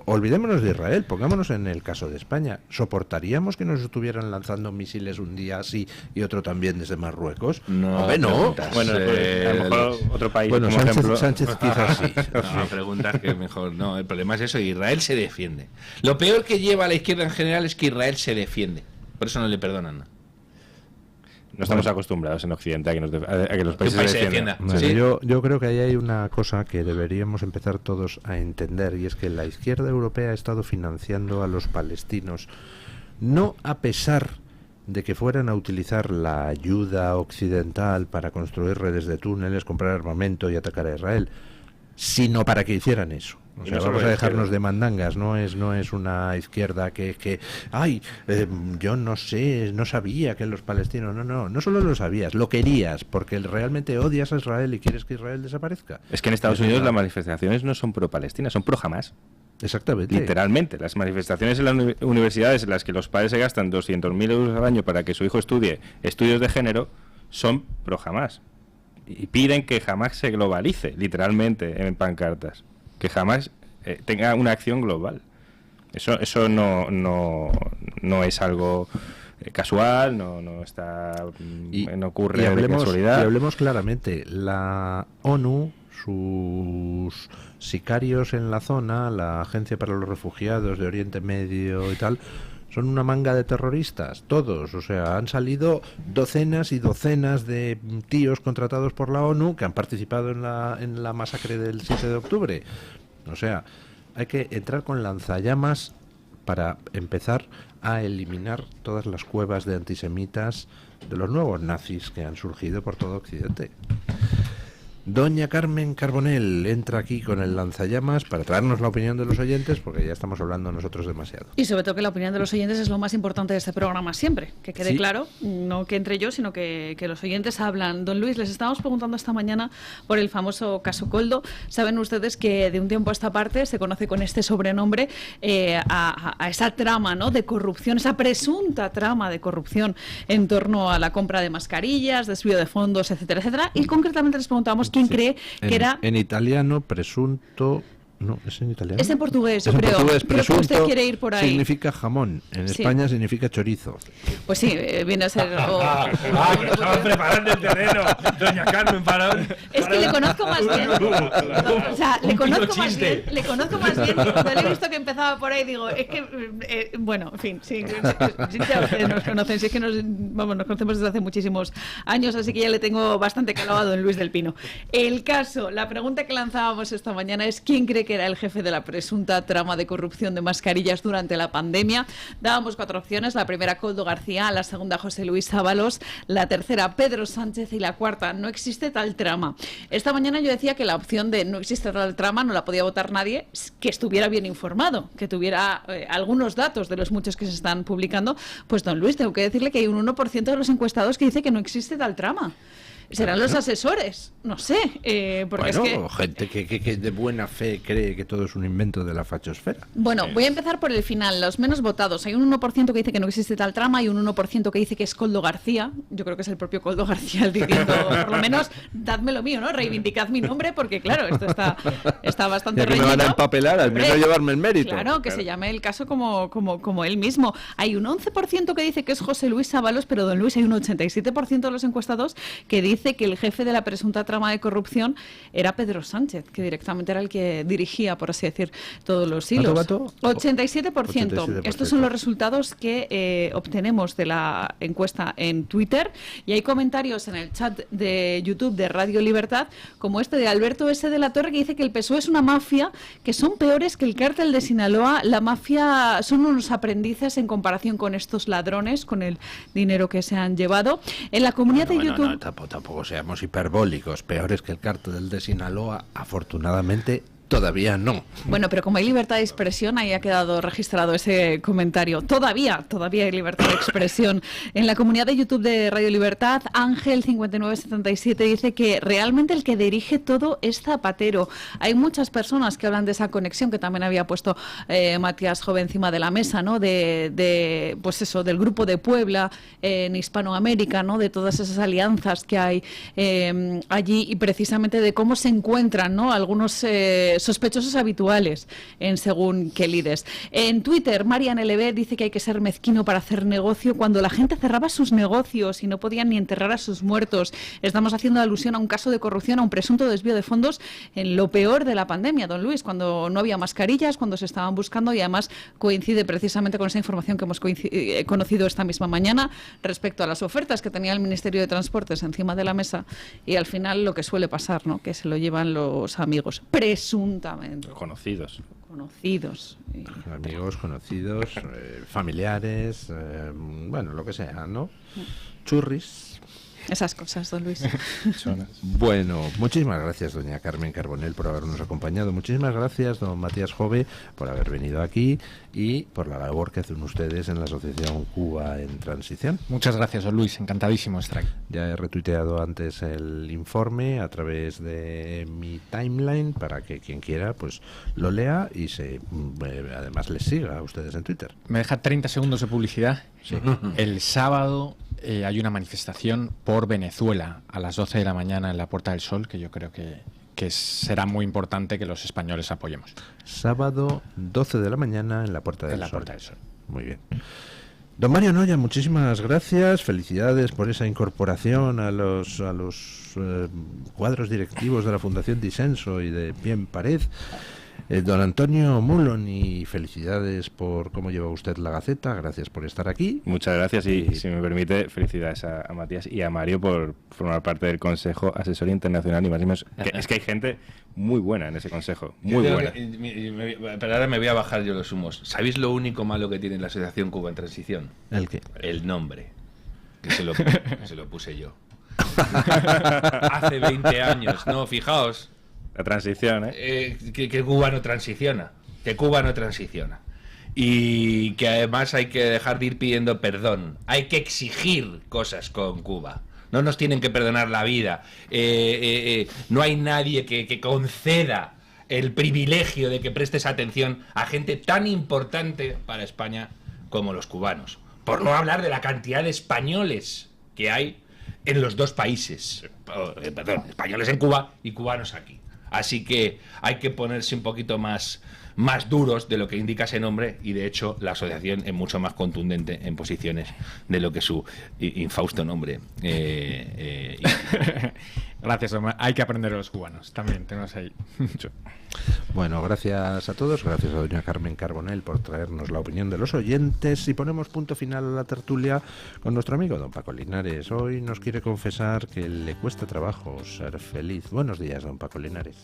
olvidémonos de Israel, pongámonos en el caso de España. ¿Soportaríamos que nos estuvieran lanzando misiles un día así y otro también desde Marruecos? No. Hombre, no. Bueno, pues, a lo mejor otro país, Bueno, como ejemplo. Sánchez quizás sí. No, preguntas que mejor no. El problema es eso, Israel se defiende. Lo peor que lleva a la izquierda en general es que Israel se defiende. Por eso no le perdonan nada. No estamos acostumbrados en Occidente a que, a que los países se defiendan. Bueno, Sí. yo creo que ahí hay una cosa que deberíamos empezar todos a entender, y es que la izquierda europea ha estado financiando a los palestinos, no a pesar de que fueran a utilizar la ayuda occidental para construir redes de túneles, comprar armamento y atacar a Israel, sino para que hicieran eso. O sea, vamos a dejarnos de mandangas. No es una izquierda que yo no sé, no sabía que los palestinos... No solo lo sabías, lo querías, porque realmente odias a Israel y quieres que Israel desaparezca. Es que en Estados Unidos las manifestaciones no son pro-Palestina, son pro-Hamás. Exactamente. Literalmente, las manifestaciones en las universidades en las que los padres se gastan 200.000 euros al año para que su hijo estudie estudios de género son pro-Hamás. Y piden que Hamás se globalice, literalmente, en pancartas. Que Hamás tenga una acción global. Eso no es algo casual, no ocurre de casualidad. Y hablemos claramente, la ONU, sus sicarios en la zona, la Agencia para los Refugiados de Oriente Medio y tal, son una manga de terroristas, todos. O sea, han salido docenas y docenas de tíos contratados por la ONU que han participado en la masacre del 7 de octubre. O sea, hay que entrar con lanzallamas para empezar a eliminar todas las cuevas de antisemitas de los nuevos nazis que han surgido por todo Occidente. Doña Carmen Carbonell entra aquí con el lanzallamas para traernos la opinión de los oyentes, porque ya estamos hablando nosotros demasiado. Y sobre todo que la opinión de los oyentes es lo más importante de este programa siempre, que quede claro, no que entre yo, sino que los oyentes hablan. Don Luis, les estábamos preguntando esta mañana por el famoso caso Koldo. Saben ustedes que de un tiempo a esta parte se conoce con este sobrenombre a esa trama, ¿no?, de corrupción, esa presunta trama de corrupción en torno a la compra de mascarillas, desvío de fondos, etcétera, etcétera. Y concretamente les preguntamos quién cree que era... En italiano, presunto... No, es en italiano. Es en portugués, yo Es en creo. portugués, Creo que usted quiere ir por ahí. Significa jamón. En España significa chorizo. Pues sí, viene a ser... Que nos estamos preparando el terreno, doña Carmen, para... Es que le conozco más bien. O sea, le conozco más bien. No le he visto que empezaba por ahí. Digo, es que... bueno, en fin, sí, ya ustedes nos conocen. Sí, es que nos conocemos desde hace muchísimos años, así que ya le tengo bastante calado a don Luis del Pino. El caso, la pregunta que lanzábamos esta mañana es ¿quién cree que era el jefe de la presunta trama de corrupción de mascarillas durante la pandemia? Dábamos 4 opciones. La primera, Koldo García; la segunda, José Luis Ábalos; la tercera, Pedro Sánchez; y la cuarta, no existe tal trama. Esta mañana yo decía que la opción de no existe tal trama no la podía votar nadie que estuviera bien informado, que tuviera algunos datos de los muchos que se están publicando. Pues don Luis, tengo que decirle que hay un 1% de los encuestados que dice que no existe tal trama. Serán los asesores, no sé, porque bueno, es que... gente que de buena fe cree que todo es un invento de la fachosfera. Bueno, voy a empezar por el final, los menos votados. Hay un 1% que dice que no existe tal trama, hay un 1% que dice que es Koldo García. Yo creo que es el propio Koldo García el diciendo, por lo menos, dadme lo mío, ¿no? Reivindicad mi nombre, porque claro, esto está bastante Ya que reñido. me van a empapelar, al menos llevarme el mérito. Claro, que se llame el caso como él mismo. Hay un 11% que dice que es José Luis Ábalos, pero don Luis, hay un 87% de los encuestados que dice que el jefe de la presunta trama de corrupción era Pedro Sánchez, que directamente era el que dirigía, por así decir, todos los hilos. ¿Cuánto? 87%. Estos son los resultados que obtenemos de la encuesta en Twitter, y hay comentarios en el chat de YouTube de Radio Libertad, como este de Alberto S. de la Torre, que dice que el PSOE es una mafia, que son peores que el cártel de Sinaloa. La mafia son unos aprendices en comparación con estos ladrones, con el dinero que se han llevado. En la comunidad de YouTube... No, tampoco seamos hiperbólicos. Peores que el cártel de Sinaloa, afortunadamente, todavía no. Bueno, pero como hay libertad de expresión, ahí ha quedado registrado ese comentario. Todavía hay libertad de expresión. En la comunidad de YouTube de Radio Libertad, Ángel5977 dice que realmente el que dirige todo es Zapatero. Hay muchas personas que hablan de esa conexión que también había puesto Matías Jove encima de la mesa, ¿no? Pues eso, del Grupo de Puebla en Hispanoamérica, ¿no? De todas esas alianzas que hay allí y precisamente de cómo se encuentran, ¿no? Algunos sospechosos habituales en según qué lides. En Twitter, Marian LB dice que hay que ser mezquino para hacer negocio cuando la gente cerraba sus negocios y no podían ni enterrar a sus muertos. Estamos haciendo alusión a un caso de corrupción, a un presunto desvío de fondos en lo peor de la pandemia, don Luis, cuando no había mascarillas, cuando se estaban buscando, y además coincide precisamente con esa información que hemos conocido esta misma mañana respecto a las ofertas que tenía el Ministerio de Transportes encima de la mesa, y al final lo que suele pasar, ¿no? Que se lo llevan los amigos, presuntamente. Conocidos. Amigos, conocidos, familiares, bueno, lo que sea, ¿no? Churris. Esas cosas, don Luis. Bueno, muchísimas gracias, doña Carmen Carbonell, por habernos acompañado. Muchísimas gracias, don Matías Jove, por haber venido aquí y por la labor que hacen ustedes en la Asociación Cuba en Transición. Muchas gracias, don Luis. Encantadísimo estar aquí. Ya he retuiteado antes el informe a través de mi timeline para que quien quiera pues lo lea y además les siga a ustedes en Twitter. ¿Me deja 30 segundos de publicidad? Sí. El sábado hay una manifestación por Venezuela a las 12 de la mañana en la Puerta del Sol, que yo creo que será muy importante que los españoles apoyemos. Sábado 12 de la mañana en la Puerta del Sol. Puerta del Sol. Muy bien. Don Mario Noya, muchísimas gracias, felicidades por esa incorporación a los cuadros directivos de la Fundación Disenso y de Bien Pared. Don Antonio Muloni, felicidades por cómo lleva usted la Gaceta, gracias por estar aquí. Muchas gracias y, si me permite, felicidades a Matías y a Mario por formar parte del Consejo Asesor Internacional y más y menos. Es que hay gente muy buena en ese consejo, muy buena. Pero ahora me voy a bajar yo los humos. ¿Sabéis lo único malo que tiene la Asociación Cuba en Transición? ¿El qué? El nombre, que se lo puse yo. Hace 20 años, no, fijaos. La transición, que Cuba no transiciona. Que Cuba no transiciona. Y que además hay que dejar de ir pidiendo perdón. Hay que exigir cosas con Cuba. No nos tienen que perdonar la vida. No hay nadie que conceda el privilegio de que prestes atención a gente tan importante para España como los cubanos. Por no hablar de la cantidad de españoles que hay en los dos países. Perdón, españoles en Cuba y cubanos aquí. Así que hay que ponerse un poquito más duros de lo que indica ese nombre, y de hecho la asociación es mucho más contundente en posiciones de lo que su infausto nombre. Gracias, Omar. Hay que aprender a los cubanos, también tenemos ahí mucho. Bueno, gracias a todos, gracias a doña Carmen Carbonell por traernos la opinión de los oyentes, y ponemos punto final a la tertulia con nuestro amigo don Paco Linares. Hoy nos quiere confesar que le cuesta trabajo ser feliz. Buenos días, don Paco Linares.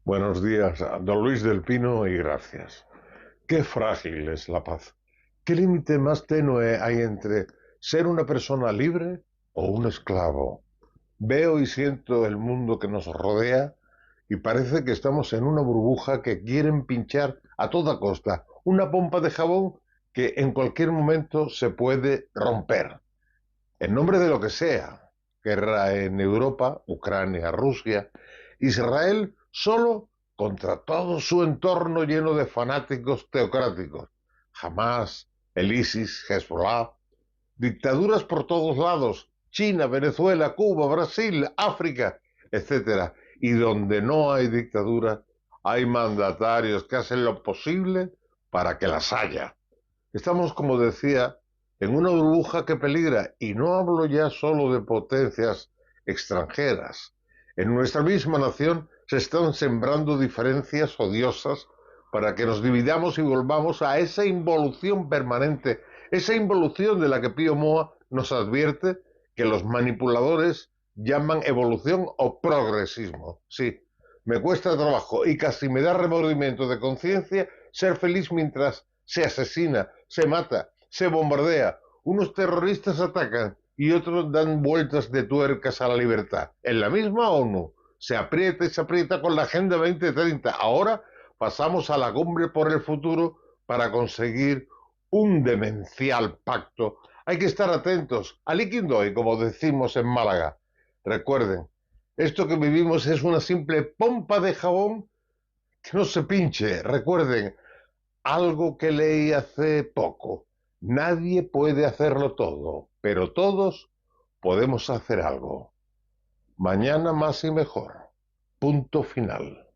Buenos días, don Luis del Pino, y gracias. Qué frágil es la paz. ¿Qué límite más tenue hay entre ser una persona libre o un esclavo? Veo y siento el mundo que nos rodea y parece que estamos en una burbuja que quieren pinchar a toda costa, una pompa de jabón que en cualquier momento se puede romper. En nombre de lo que sea, guerra en Europa, Ucrania, Rusia, Israel solo contra todo su entorno lleno de fanáticos teocráticos, Hamas, el ISIS, Hezbollah, dictaduras por todos lados, China, Venezuela, Cuba, Brasil, África, etc. Y donde no hay dictadura, hay mandatarios que hacen lo posible para que las haya. Estamos, como decía, en una burbuja que peligra, y no hablo ya solo de potencias extranjeras. En nuestra misma nación se están sembrando diferencias odiosas para que nos dividamos y volvamos a esa involución permanente, esa involución de la que Pío Moa nos advierte que los manipuladores llaman evolución o progresismo. Sí, me cuesta trabajo y casi me da remordimiento de conciencia ser feliz mientras se asesina, se mata, se bombardea, unos terroristas atacan y otros dan vueltas de tuercas a la libertad. ¿En la misma ONU? se aprieta y se aprieta con la Agenda 2030. Ahora pasamos a la cumbre por el futuro para conseguir un demencial pacto. Hay que estar atentos al Iquindoy, como decimos en Málaga. Recuerden, esto que vivimos es una simple pompa de jabón que no se pinche. Recuerden, algo que leí hace poco. Nadie puede hacerlo todo, pero todos podemos hacer algo. Mañana más y mejor. Punto final.